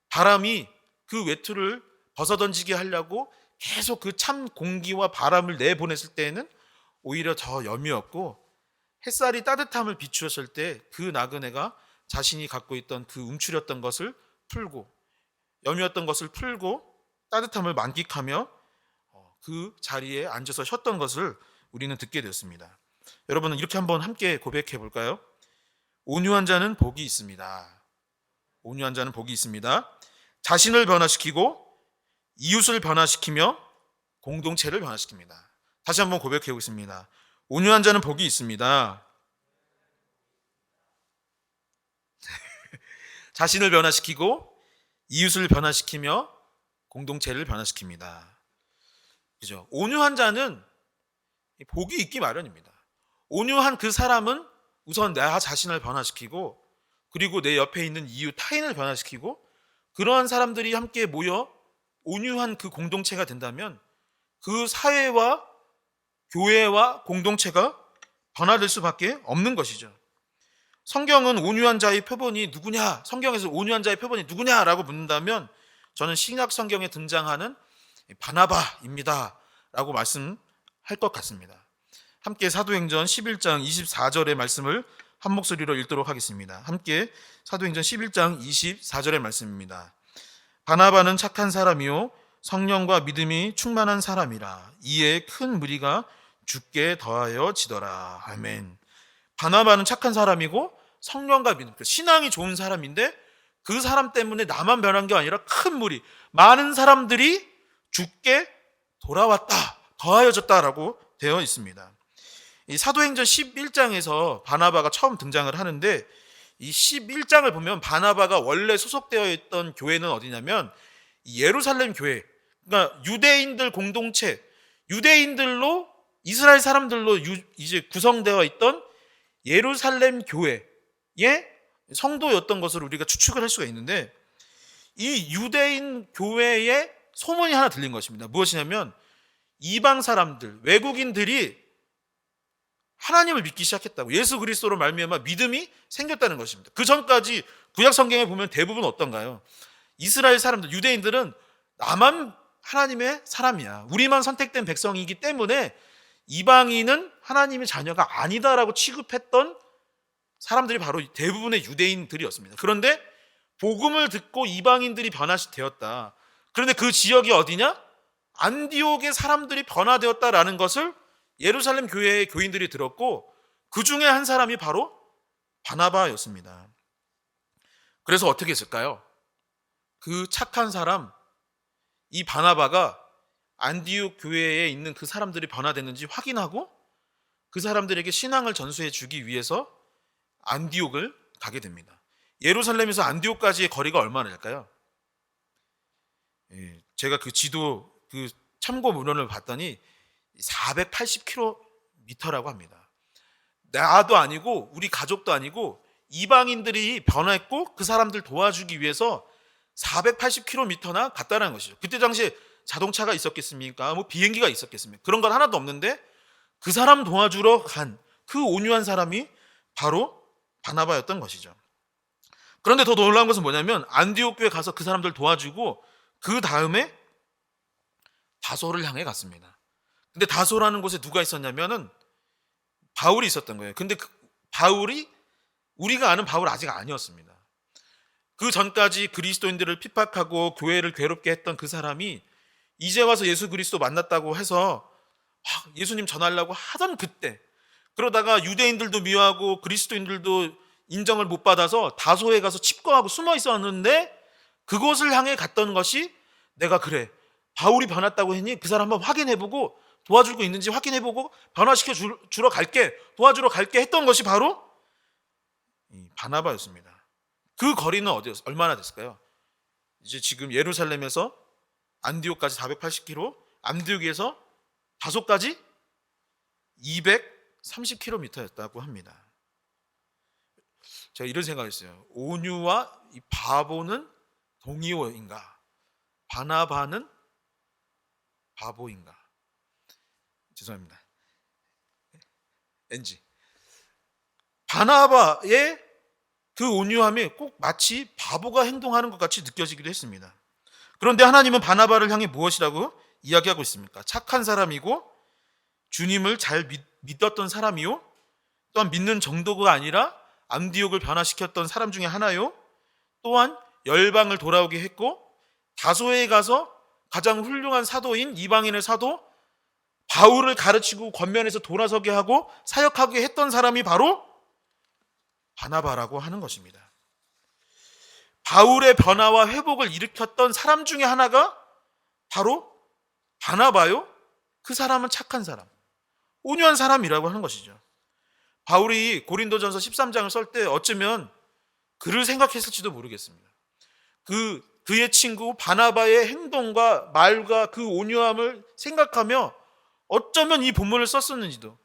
바람이 그 외투를 벗어던지게 하려고 계속 그 찬 공기와 바람을 내보냈을 때에는 오히려 더 염이었고, 햇살이 따뜻함을 비추었을 때 그 나그네가 자신이 갖고 있던 그 움츠렸던 것을 풀고, 염이었던 것을 풀고 따뜻함을 만끽하며 그 자리에 앉아서 쉬었던 것을 우리는 듣게 되었습니다. 여러분은 이렇게 한번 함께 고백해 볼까요? 온유한 자는 복이 있습니다. 온유한 자는 복이 있습니다. 자신을 변화시키고 이웃을 변화시키며 공동체를 변화시킵니다. 다시 한번 고백해 보겠습니다. 온유한 자는 복이 있습니다. 자신을 변화시키고 이웃을 변화시키며 공동체를 변화시킵니다. 그죠? 온유한 자는 복이 있기 마련입니다. 온유한 그 사람은 우선 나 자신을 변화시키고, 그리고 내 옆에 있는 이웃 타인을 변화시키고, 그러한 사람들이 함께 모여 온유한 그 공동체가 된다면 그 사회와 교회와 공동체가 변화될 수밖에 없는 것이죠. 성경은 온유한 자의 표본이 누구냐? 성경에서 온유한 자의 표본이 누구냐라고 묻는다면 저는 신약 성경에 등장하는 바나바입니다 라고 말씀할 것 같습니다. 함께 사도행전 11장 24절의 말씀을 한 목소리로 읽도록 하겠습니다. 함께 사도행전 11장 24절의 말씀입니다. 바나바는 착한 사람이요 성령과 믿음이 충만한 사람이라 이에 큰 무리가 주께 더하여 지더라. 아멘. 바나바는 착한 사람이고 성령과 믿음, 신앙이 좋은 사람인데 그 사람 때문에 나만 변한 게 아니라 큰 무리, 많은 사람들이 주께 돌아왔다, 더하여졌다라고 되어 있습니다. 이 사도행전 11장에서 바나바가 처음 등장을 하는데 이 11장을 보면 바나바가 원래 소속되어 있던 교회는 어디냐면 예루살렘 교회, 그러니까 유대인들 공동체, 유대인들로 이스라엘 사람들로 이제 구성되어 있던 예루살렘 교회의 성도였던 것을 우리가 추측을 할 수가 있는데 이 유대인 교회에 소문이 하나 들린 것입니다. 무엇이냐면 이방 사람들, 외국인들이 하나님을 믿기 시작했다고, 예수 그리스도로 말미암아 믿음이 생겼다는 것입니다. 그 전까지 구약 성경에 보면 대부분 어떤가요? 이스라엘 사람들, 유대인들은 나만 하나님의 사람이야, 우리만 선택된 백성이기 때문에 이방인은 하나님의 자녀가 아니다라고 취급했던 사람들이 바로 대부분의 유대인들이었습니다. 그런데 복음을 듣고 이방인들이 변화되었다. 그런데 그 지역이 어디냐? 안디옥의 사람들이 변화되었다라는 것을 예루살렘 교회의 교인들이 들었고 그 중에 한 사람이 바로 바나바였습니다. 그래서 어떻게 했을까요? 그 착한 사람, 이 바나바가 안디옥 교회에 있는 그 사람들이 변화됐는지 확인하고 그 사람들에게 신앙을 전수해 주기 위해서 안디옥을 가게 됩니다. 예루살렘에서 안디옥까지의 거리가 얼마나 될까요? 제가 그 지도 그 참고 문헌을 봤더니 480km라고 합니다. 나도 아니고 우리 가족도 아니고 이방인들이 변화했고 그 사람들 도와주기 위해서 480km나 갔다는 것이죠. 그때 당시에 자동차가 있었겠습니까? 뭐 비행기가 있었겠습니까? 그런 건 하나도 없는데 그 사람 도와주러 간 그 온유한 사람이 바로 바나바였던 것이죠. 그런데 더 놀라운 것은 뭐냐면 안디옥 교회 가서 그 사람들 도와주고 그 다음에 다소를 향해 갔습니다. 근데 다소라는 곳에 누가 있었냐면은 바울이 있었던 거예요. 근데 그 바울이 우리가 아는 바울 아직 아니었습니다. 그 전까지 그리스도인들을 핍박하고 교회를 괴롭게 했던 그 사람이 이제 와서 예수 그리스도 만났다고 해서 예수님 전하려고 하던 그때, 그러다가 유대인들도 미워하고 그리스도인들도 인정을 못 받아서 다소에 가서 칩거하고 숨어 있었는데 그곳을 향해 갔던 것이 내가 그래 바울이 변했다고 했니? 그 사람 한번 확인해보고 도와주고 있는지 확인해보고 변화시켜 주러 갈게, 도와주러 갈게 했던 것이 바로 이 바나바였습니다. 그 거리는 얼마나 됐을까요? 이제 지금 예루살렘에서 안디옥까지 480km, 안디옥에서 다소까지 230km였다고 합니다. 제가 이런 생각을 했어요. 온유와 이 바보는 동의어인가? 바나바는 바보인가? 죄송합니다. NG. 바나바의 그 온유함이 꼭 마치 바보가 행동하는 것 같이 느껴지기도 했습니다. 그런데 하나님은 바나바를 향해 무엇이라고 이야기하고 있습니까? 착한 사람이고 주님을 잘 믿었던 사람이요, 또한 믿는 정도가 아니라 안디옥을 변화시켰던 사람 중에 하나요, 또한 열방을 돌아오게 했고 다소에 가서 가장 훌륭한 사도인 이방인의 사도 바울을 가르치고 권면에서 돌아서게 하고 사역하게 했던 사람이 바로 바나바라고 하는 것입니다. 바울의 변화와 회복을 일으켰던 사람 중에 하나가 바로 바나바요. 그 사람은 착한 사람, 온유한 사람이라고 하는 것이죠. 바울이 고린도전서 13장을 쓸 때 어쩌면 그를 생각했을지도 모르겠습니다. 그의 친구 바나바의 행동과 말과 그 온유함을 생각하며 어쩌면 이 본문을 썼었는지도,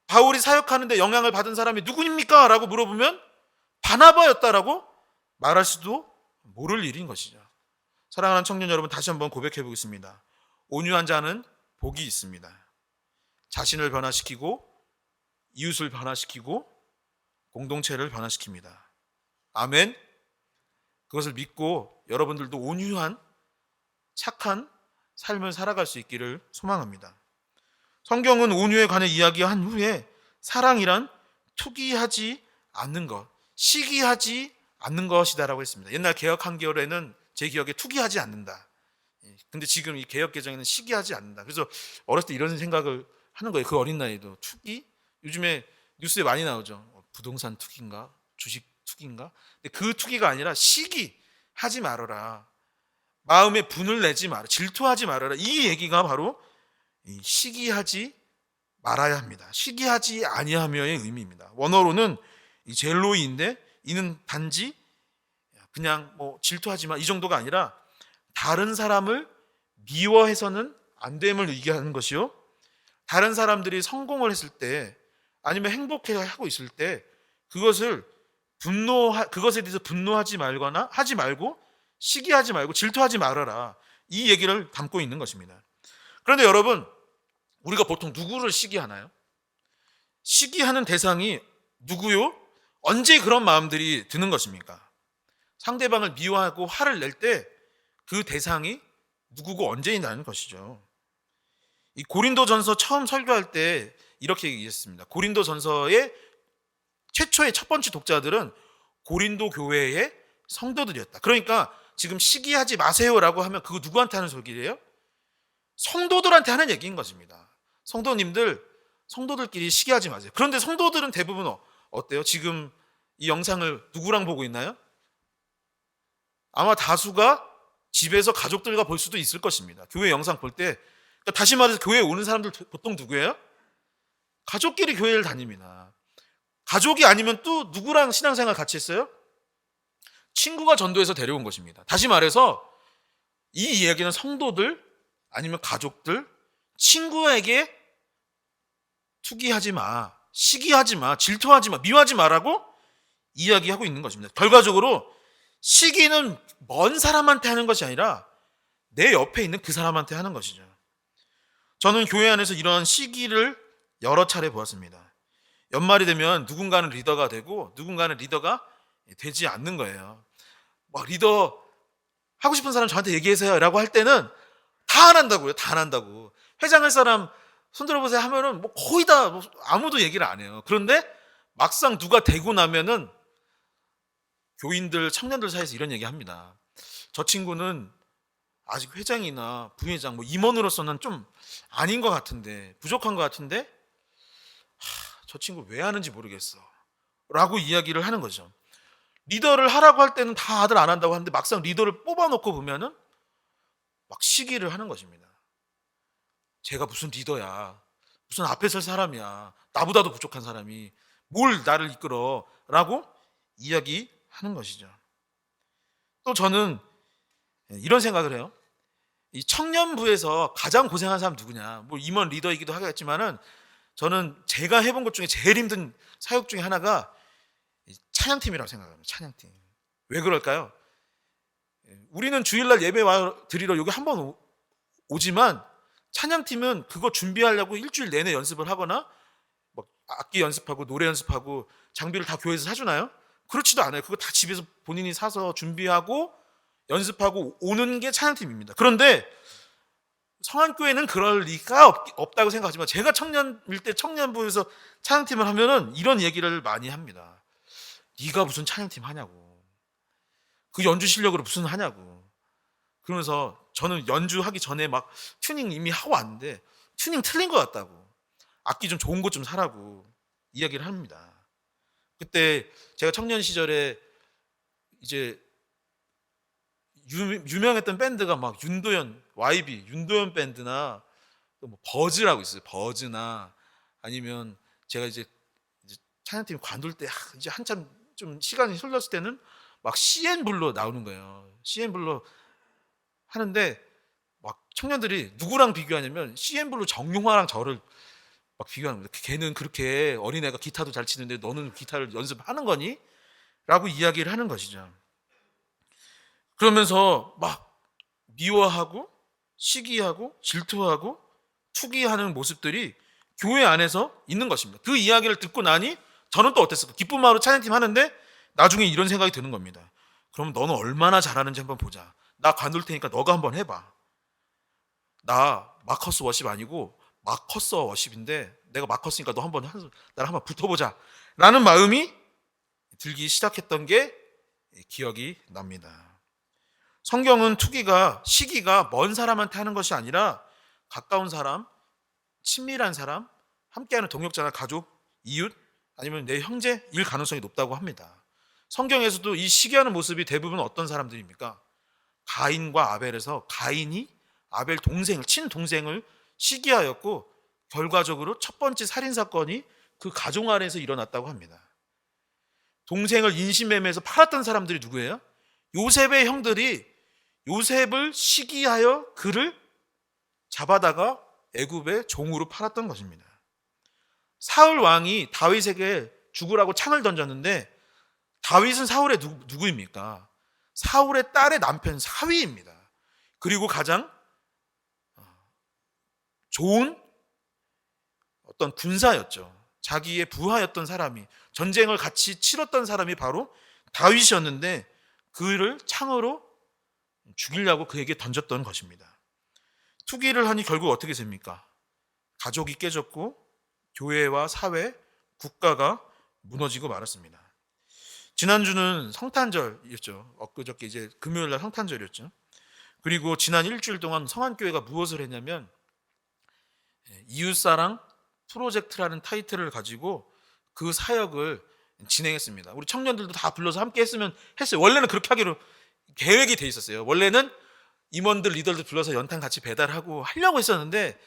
바울이 사역하는데 영향을 받은 사람이 누구입니까? 라고 물어보면 바나바였다라고 말할 수도 모를 일인 것이죠. 사랑하는 청년 여러분, 다시 한번 고백해 보겠습니다. 온유한 자는 복이 있습니다. 자신을 변화시키고 이웃을 변화시키고 공동체를 변화시킵니다. 아멘. 그것을 믿고 여러분들도 온유한 착한 삶을 살아갈 수 있기를 소망합니다. 성경은 온유에 관해 이야기한 후에 사랑이란 투기하지 않는 것, 시기하지 않는 것이다라고 했습니다. 옛날 개역 한겨울에는 제 기억에 투기하지 않는다. 근데 지금 이 개역 개정에는 시기하지 않는다. 그래서 어렸을 때 이런 생각을 하는 거예요. 그 어린 나이도 투기? 요즘에 뉴스에 많이 나오죠. 부동산 투기인가? 주식 투기인가? 근데 그 투기가 아니라 시기하지 말아라. 마음에 분을 내지 마라. 질투하지 말아라. 이 얘기가 바로 이 시기하지 말아야 합니다. 시기하지 아니하며의 의미입니다. 원어로는 이 젤로이인데 이는 단지 그냥 뭐 질투하지 마 이 정도가 아니라 다른 사람을 미워해서는 안 됨을 얘기하는 것이요. 다른 사람들이 성공을 했을 때 아니면 행복해하고 있을 때 그것에 대해서 분노하지 말거나 하지 말고 시기하지 말고 질투하지 말아라. 이 얘기를 담고 있는 것입니다. 그런데 여러분, 우리가 보통 누구를 시기하나요? 시기하는 대상이 누구요? 언제 그런 마음들이 드는 것입니까? 상대방을 미워하고 화를 낼 때 그 대상이 누구고 언제이냐는 것이죠. 이 고린도전서 처음 설교할 때 이렇게 얘기했습니다. 고린도전서의 최초의 첫 번째 독자들은 고린도 교회의 성도들이었다. 그러니까 지금 시기하지 마세요라고 하면 그거 누구한테 하는 소리예요? 성도들한테 하는 얘기인 것입니다. 성도들끼리 시기하지 마세요. 그런데 성도들은 대부분 어때요? 지금 이 영상을 누구랑 보고 있나요? 아마 다수가 집에서 가족들과 볼 수도 있을 것입니다. 교회 영상 볼 때. 그러니까 다시 말해서 교회에 오는 사람들 보통 누구예요? 가족끼리 교회를 다닙니다. 가족이 아니면 또 누구랑 신앙생활 같이 했어요? 친구가 전도해서 데려온 것입니다. 다시 말해서 이 이야기는 성도들 아니면 가족들, 친구에게 투기하지 마, 시기하지 마, 질투하지 마, 미워하지 마라고 이야기하고 있는 것입니다. 결과적으로 시기는 먼 사람한테 하는 것이 아니라 내 옆에 있는 그 사람한테 하는 것이죠. 저는 교회 안에서 이런 시기를 여러 차례 보았습니다. 연말이 되면 누군가는 리더가 되고 누군가는 리더가 되지 않는 거예요. 막 리더 하고 싶은 사람 저한테 얘기해서요 라고 할 때는 다 안 한다고요. 다 안 한다고. 회장할 사람 손들어보세요 하면은 뭐 거의 다 아무도 얘기를 안 해요. 그런데 막상 누가 되고 나면은 교인들, 청년들 사이에서 이런 얘기 합니다. 저 친구는 아직 회장이나 부회장, 뭐 임원으로서는 좀 아닌 것 같은데, 부족한 것 같은데, 저 친구 왜 하는지 모르겠어. 라고 이야기를 하는 거죠. 리더를 하라고 할 때는 다들 안 한다고 하는데 막상 리더를 뽑아놓고 보면은 막 시기를 하는 것입니다. 제가 무슨 리더야. 무슨 앞에 설 사람이야. 나보다도 부족한 사람이 뭘 나를 이끌어. 라고 이야기하는 것이죠. 또 저는 이런 생각을 해요. 이 청년부에서 가장 고생한 사람 누구냐. 뭐 임원 리더이기도 하겠지만은 저는 제가 해본 것 중에 제일 힘든 사역 중에 하나가 찬양팀이라고 생각합니다. 찬양팀. 왜 그럴까요? 우리는 주일날 예배 드리러 여기 한번 오지만 찬양팀은 그거 준비하려고 일주일 내내 연습을 하거나 뭐 악기 연습하고 노래 연습하고 장비를 다 교회에서 사주나요? 그렇지도 않아요. 그거 다 집에서 본인이 사서 준비하고 연습하고 오는 게 찬양팀입니다. 그런데 성안교회는 그럴 리가 없다고 생각하지만 제가 청년일 때 청년부에서 찬양팀을 하면은 이런 얘기를 많이 합니다. 네가 무슨 찬양팀 하냐고. 그 연주 실력으로 무슨 하냐고. 그러면서 저는 연주하기 전에 막 튜닝 이미 하고 왔는데 튜닝 틀린 것 같다고. 악기 좀 좋은 것 좀 사라고 이야기를 합니다. 그때 제가 청년 시절에 이제 유명했던 밴드가 막 윤도현, YB, 윤도현 밴드나 또 뭐 버즈라고 있어요. 버즈나 아니면 제가 이제 찬양팀 관둘 때 이제 한참 좀 시간이 흘렀을 때는 막 CN블루 나오는 거예요. CN블루 하는데 막 청년들이 누구랑 비교하냐면 CN블루 정용화랑 저를 막 비교하는 거예요. 걔는 그렇게 어린애가 기타도 잘 치는데 너는 기타를 연습하는 거니? 라고 이야기를 하는 것이죠. 그러면서 막 미워하고 시기하고 질투하고 투기하는 모습들이 교회 안에서 있는 것입니다. 그 이야기를 듣고 나니 저는 또 어땠을까? 기쁜 마음으로 찬양팀 하는데 나중에 이런 생각이 드는 겁니다. 그럼 너는 얼마나 잘하는지 한번 보자. 나 관둘 테니까 너가 한번 해봐. 나 마커스 워십 아니고 마커서 워십인데 내가 마커스니까 너 한번 나랑 한번 붙어보자 라는 마음이 들기 시작했던 게 기억이 납니다. 성경은 투기가 시기가 먼 사람한테 하는 것이 아니라 가까운 사람, 친밀한 사람, 함께하는 동역자나 가족, 이웃 아니면 내 형제일 가능성이 높다고 합니다. 성경에서도 이 시기하는 모습이 대부분 어떤 사람들입니까? 가인과 아벨에서 가인이 아벨 동생을 친동생을 시기하였고 결과적으로 첫 번째 살인사건이 그 가정 안에서 일어났다고 합니다. 동생을 인신매매해서 팔았던 사람들이 누구예요? 요셉의 형들이 요셉을 시기하여 그를 잡아다가 애굽의 종으로 팔았던 것입니다. 사울 왕이 다윗에게 죽으라고 창을 던졌는데 다윗은 사울의 누구입니까? 사울의 딸의 남편 사위입니다. 그리고 가장 좋은 어떤 군사였죠. 자기의 부하였던 사람이 전쟁을 같이 치렀던 사람이 바로 다윗이었는데 그를 창으로 죽이려고 그에게 던졌던 것입니다. 투기를 하니 결국 어떻게 됩니까? 가족이 깨졌고 교회와 사회, 국가가 무너지고 말았습니다. 지난주는 성탄절이었죠. 엊그저께 이제 금요일날 성탄절이었죠. 그리고 지난 일주일 동안 성안교회가 무엇을 했냐면 이웃사랑 프로젝트라는 타이틀을 가지고 그 사역을 진행했습니다. 우리 청년들도 다 불러서 함께 했으면 했어요. 원래는 그렇게 하기로 계획이 돼 있었어요. 원래는 임원들, 리더들 불러서 연탄 같이 배달하고 하려고 했었는데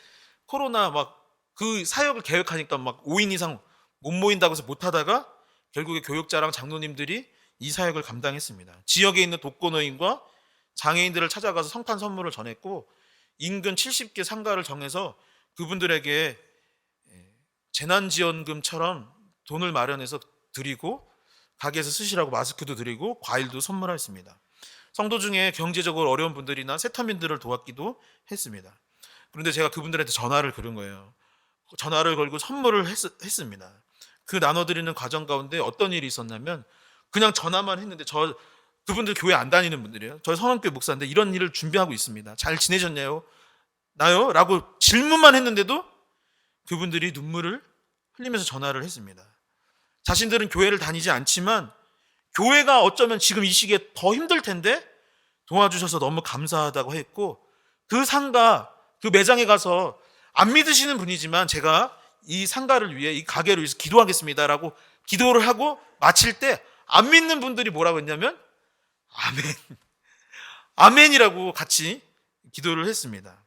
코로나 막 그 사역을 계획하니까 막 5인 이상 못 모인다고 해서 못 하다가 결국에 교육자랑 장로님들이 이 사역을 감당했습니다. 지역에 있는 독거노인과 장애인들을 찾아가서 성탄 선물을 전했고 인근 70개 상가를 정해서 그분들에게 재난지원금처럼 돈을 마련해서 드리고 가게에서 쓰시라고 마스크도 드리고 과일도 선물했습니다. 성도 중에 경제적으로 어려운 분들이나 세터민들을 도왔기도 했습니다. 그런데 제가 그분들한테 전화를 걸은 거예요. 전화를 걸고 선물을 했습니다. 그 나눠드리는 과정 가운데 어떤 일이 있었냐면 그냥 전화만 했는데 그분들 교회 안 다니는 분들이에요. 저희 선원교회 목사인데 이런 일을 준비하고 있습니다. 잘 지내셨나요? 나요? 라고 질문만 했는데도 그분들이 눈물을 흘리면서 전화를 했습니다. 자신들은 교회를 다니지 않지만 교회가 어쩌면 지금 이 시기에 더 힘들 텐데 도와주셔서 너무 감사하다고 했고 그 상가, 그 매장에 가서 안 믿으시는 분이지만 제가 이 상가를 위해 이 가게를 위해서 기도하겠습니다라고 기도를 하고 마칠 때 안 믿는 분들이 뭐라고 했냐면 아멘, 아멘이라고 같이 기도를 했습니다.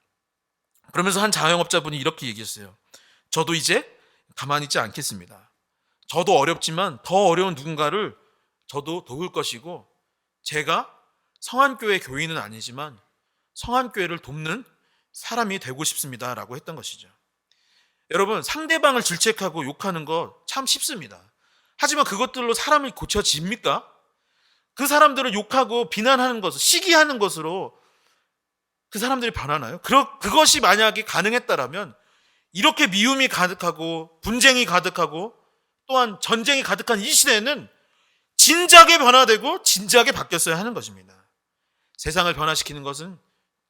그러면서 한 자영업자분이 이렇게 얘기했어요. 저도 이제 가만히 있지 않겠습니다. 저도 어렵지만 더 어려운 누군가를 저도 도울 것이고 제가 성안교회 교인은 아니지만 성안교회를 돕는 사람이 되고 싶습니다 라고 했던 것이죠. 여러분, 상대방을 질책하고 욕하는 거 참 쉽습니다. 하지만 그것들로 사람이 고쳐집니까? 그 사람들을 욕하고 비난하는 것을 시기하는 것으로 그 사람들이 변하나요? 그것이 만약에 가능했다라면 이렇게 미움이 가득하고 분쟁이 가득하고 또한 전쟁이 가득한 이 시대에는 진작에 변화되고 진작에 바뀌었어야 하는 것입니다. 세상을 변화시키는 것은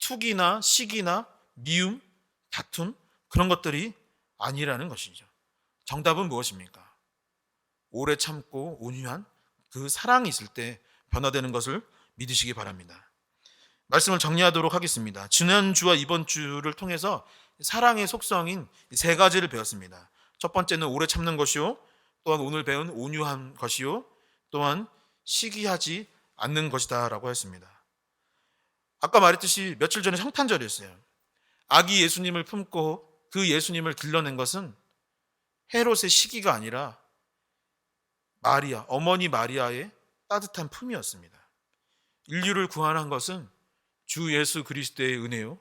투기나 시기나 미움, 다툼 그런 것들이 아니라는 것이죠. 정답은 무엇입니까? 오래 참고 온유한 그 사랑이 있을 때 변화되는 것을 믿으시기 바랍니다. 말씀을 정리하도록 하겠습니다. 지난주와 이번 주를 통해서 사랑의 속성인 세 가지를 배웠습니다. 첫 번째는 오래 참는 것이요, 또한 오늘 배운 온유한 것이요, 또한 시기하지 않는 것이다 라고 했습니다. 아까 말했듯이 며칠 전에 성탄절이었어요. 아기 예수님을 품고 그 예수님을 길러낸 것은 헤롯의 시기가 아니라 마리아, 어머니 마리아의 따뜻한 품이었습니다. 인류를 구원한 것은 주 예수 그리스도의 은혜요,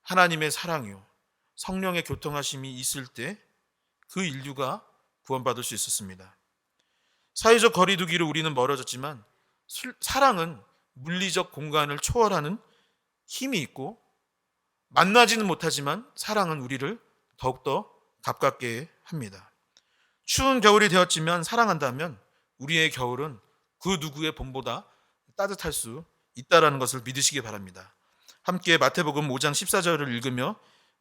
하나님의 사랑이요, 성령의 교통하심이 있을 때 그 인류가 구원받을 수 있었습니다. 사회적 거리두기로 우리는 멀어졌지만 사랑은 물리적 공간을 초월하는 힘이 있고 만나지는 못하지만 사랑은 우리를 더욱더 가깝게 합니다. 추운 겨울이 되었지만 사랑한다면 우리의 겨울은 그 누구의 봄보다 따뜻할 수 있다라는 것을 믿으시기 바랍니다. 함께 마태복음 5장 14절을 읽으며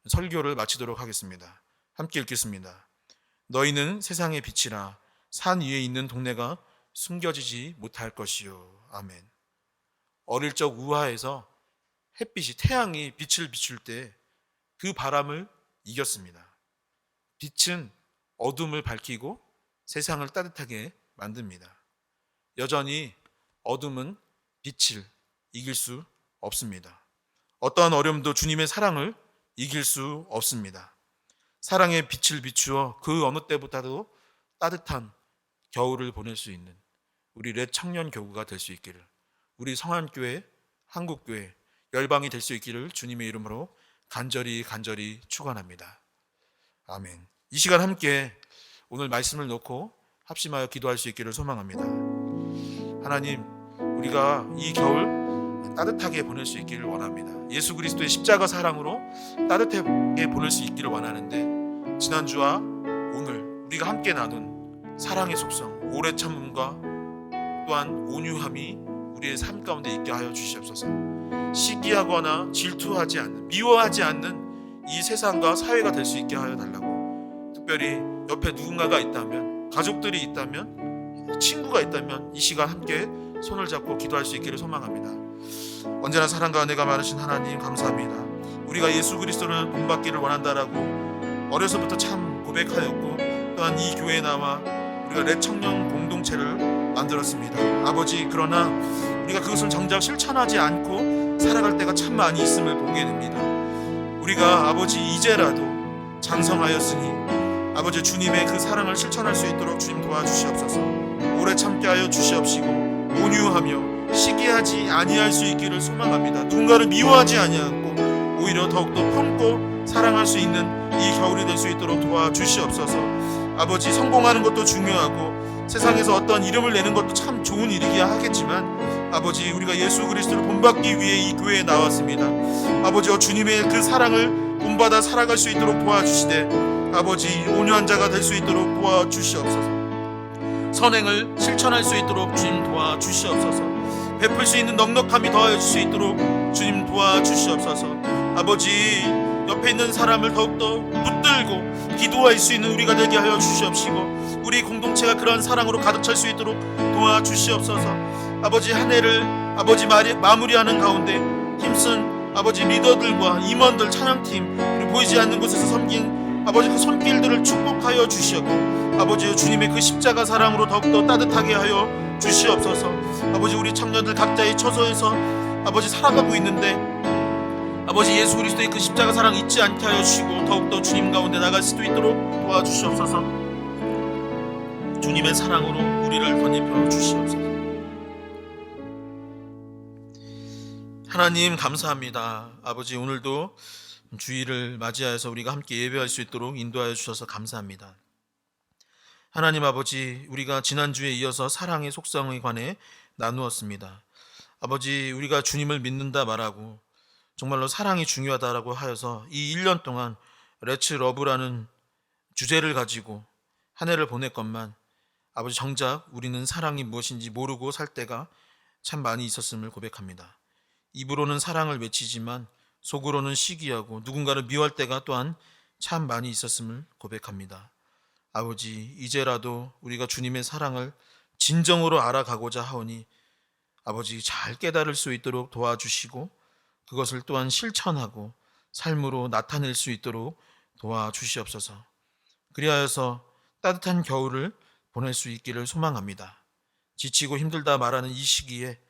설교를 마치도록 하겠습니다. 함께 읽겠습니다. 너희는 세상의 빛이라. 산 위에 있는 동네가 숨겨지지 못할 것이요. 아멘. 어릴 적 우하에서 햇빛이, 태양이 빛을 비출 때 그 바람을 이겼습니다. 빛은 어둠을 밝히고 세상을 따뜻하게 만듭니다. 여전히 어둠은 빛을 이길 수 없습니다. 어떠한 어려움도 주님의 사랑을 이길 수 없습니다. 사랑의 빛을 비추어 그 어느 때보다도 따뜻한 겨울을 보낼 수 있는 우리 렛 청년 교구가 될 수 있기를, 우리 성안교회, 한국교회, 열방이 될 수 있기를 주님의 이름으로 간절히 축원합니다. 아멘. 이 시간 함께 오늘 말씀을 놓고 합심하여 기도할 수 있기를 소망합니다. 하나님, 우리가 이 겨울 따뜻하게 보낼 수 있기를 원합니다. 예수 그리스도의 십자가 사랑으로 따뜻하게 보낼 수 있기를 원하는데, 지난주와 오늘 우리가 함께 나눈 사랑의 속성, 오래 참음과 또한 온유함이 우리의 삶 가운데 있게 하여 주시옵소서. 시기하거나 질투하지 않는, 미워하지 않는 이 세상과 사회가 될 수 있게 하여 달라고. 특별히 옆에 누군가가 있다면, 가족들이 있다면, 친구가 있다면 이 시간 함께 손을 잡고 기도할 수 있기를 소망합니다. 언제나 사랑과 은혜가 많으신 하나님 감사합니다. 우리가 예수 그리스도를 본받기를 원한다라고 어려서부터 참 고백하였고, 또한 이 교회에 나와 우리가 렛 청년 공동체를 만들었습니다. 아버지, 그러나 우리가 그것을 정작 실천하지 않고 살아갈 때가 참 많이 있음을 보게 됩니다. 우리가 아버지 이제라도 장성하였으니 아버지 주님의 그 사랑을 실천할 수 있도록 주님 도와주시옵소서. 오래 참게 하여 주시옵시고 온유하며 시기하지 아니할 수 있기를 소망합니다. 누군가를 미워하지 아니하고 오히려 더욱더 품고 사랑할 수 있는 이 겨울이 될 수 있도록 도와주시옵소서. 아버지, 성공하는 것도 중요하고 세상에서 어떤 이름을 내는 것도 참 좋은 일이기야 하겠지만, 아버지, 우리가 예수 그리스도를 본받기 위해 이 교회에 나왔습니다. 아버지, 주님의 그 사랑을 본받아 살아갈 수 있도록 도와주시되, 아버지, 온유한 자가 될 수 있도록 도와주시옵소서. 선행을 실천할 수 있도록 주님 도와주시옵소서. 베풀 수 있는 넉넉함이 더해질 수 있도록 주님 도와주시옵소서. 아버지, 옆에 있는 사람을 더욱더 붙들고 기도할 수 있는 우리가 되게 하여 주시옵시고, 우리 공동체가 그러한 사랑으로 가득 찰 수 있도록 도와주시옵소서. 아버지, 한 해를 아버지 마무리하는 가운데 힘쓴 아버지 리더들과 임원들, 찬양팀, 그리고 보이지 않는 곳에서 섬긴 아버지 그 손길들을 축복하여 주시옵고, 아버지 주님의 그 십자가 사랑으로 더욱더 따뜻하게 하여 주시옵소서. 아버지, 우리 청년들 각자의 처소에서 아버지 살아가고 있는데, 아버지 예수 그리스도의 그 십자가 사랑 잊지 않게 하여 주시고 더욱더 주님 가운데 나갈 수도 있도록 도와주시옵소서. 주님의 사랑으로 우리를 건립해 주시옵소서. 하나님 감사합니다. 아버지, 오늘도 주일을 맞이하여서 우리가 함께 예배할 수 있도록 인도하여 주셔서 감사합니다. 하나님 아버지, 우리가 지난주에 이어서 사랑의 속성에 관해 나누었습니다. 아버지, 우리가 주님을 믿는다 말하고 정말로 사랑이 중요하다라고 하여서 이 1년 동안 레츠 러브라는 주제를 가지고 한 해를 보냈건만, 아버지, 정작 우리는 사랑이 무엇인지 모르고 살 때가 참 많이 있었음을 고백합니다. 입으로는 사랑을 외치지만 속으로는 시기하고 누군가를 미워할 때가 또한 참 많이 있었음을 고백합니다. 아버지, 이제라도 우리가 주님의 사랑을 진정으로 알아가고자 하오니 아버지, 잘 깨달을 수 있도록 도와주시고 그것을 또한 실천하고 삶으로 나타낼 수 있도록 도와주시옵소서. 그리하여서 따뜻한 겨울을 보낼 수 있기를 소망합니다. 지치고 힘들다 말하는 이 시기에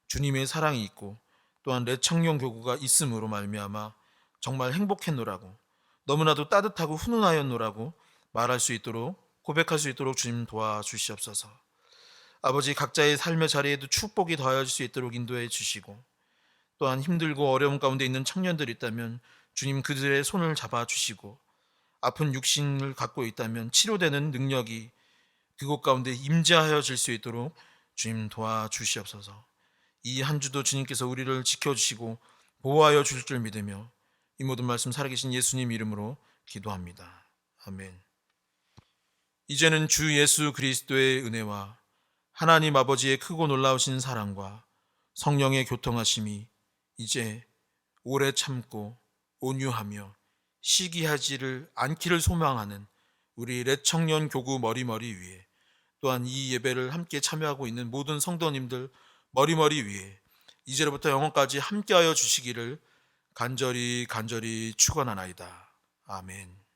주님의 사랑이 있고 또한 렛 청년 교구가 있음으로 말미암아 정말 행복했노라고, 너무나도 따뜻하고 훈훈하였노라고 말할 수 있도록, 고백할 수 있도록 주님 도와주시옵소서. 아버지, 각자의 삶의 자리에도 축복이 더하여질 수 있도록 인도해 주시고, 또한 힘들고 어려움 가운데 있는 청년들이 있다면 주님 그들의 손을 잡아주시고, 아픈 육신을 갖고 있다면 치료되는 능력이 그곳 가운데 임재하여질 수 있도록 주님 도와주시옵소서. 이 한 주도 주님께서 우리를 지켜주시고 보호하여 주실 줄 믿으며 이 모든 말씀 살아계신 예수님 이름으로 기도합니다. 아멘. 이제는 주 예수 그리스도의 은혜와 하나님 아버지의 크고 놀라우신 사랑과 성령의 교통하심이 이제 오래 참고 온유하며 시기하지를 않기를 소망하는 우리 렛청년 교구 머리머리 위에, 또한 이 예배를 함께 참여하고 있는 모든 성도님들 머리머리 위에 이제로부터 영원까지 함께하여 주시기를 간절히 축원하나이다. 아멘.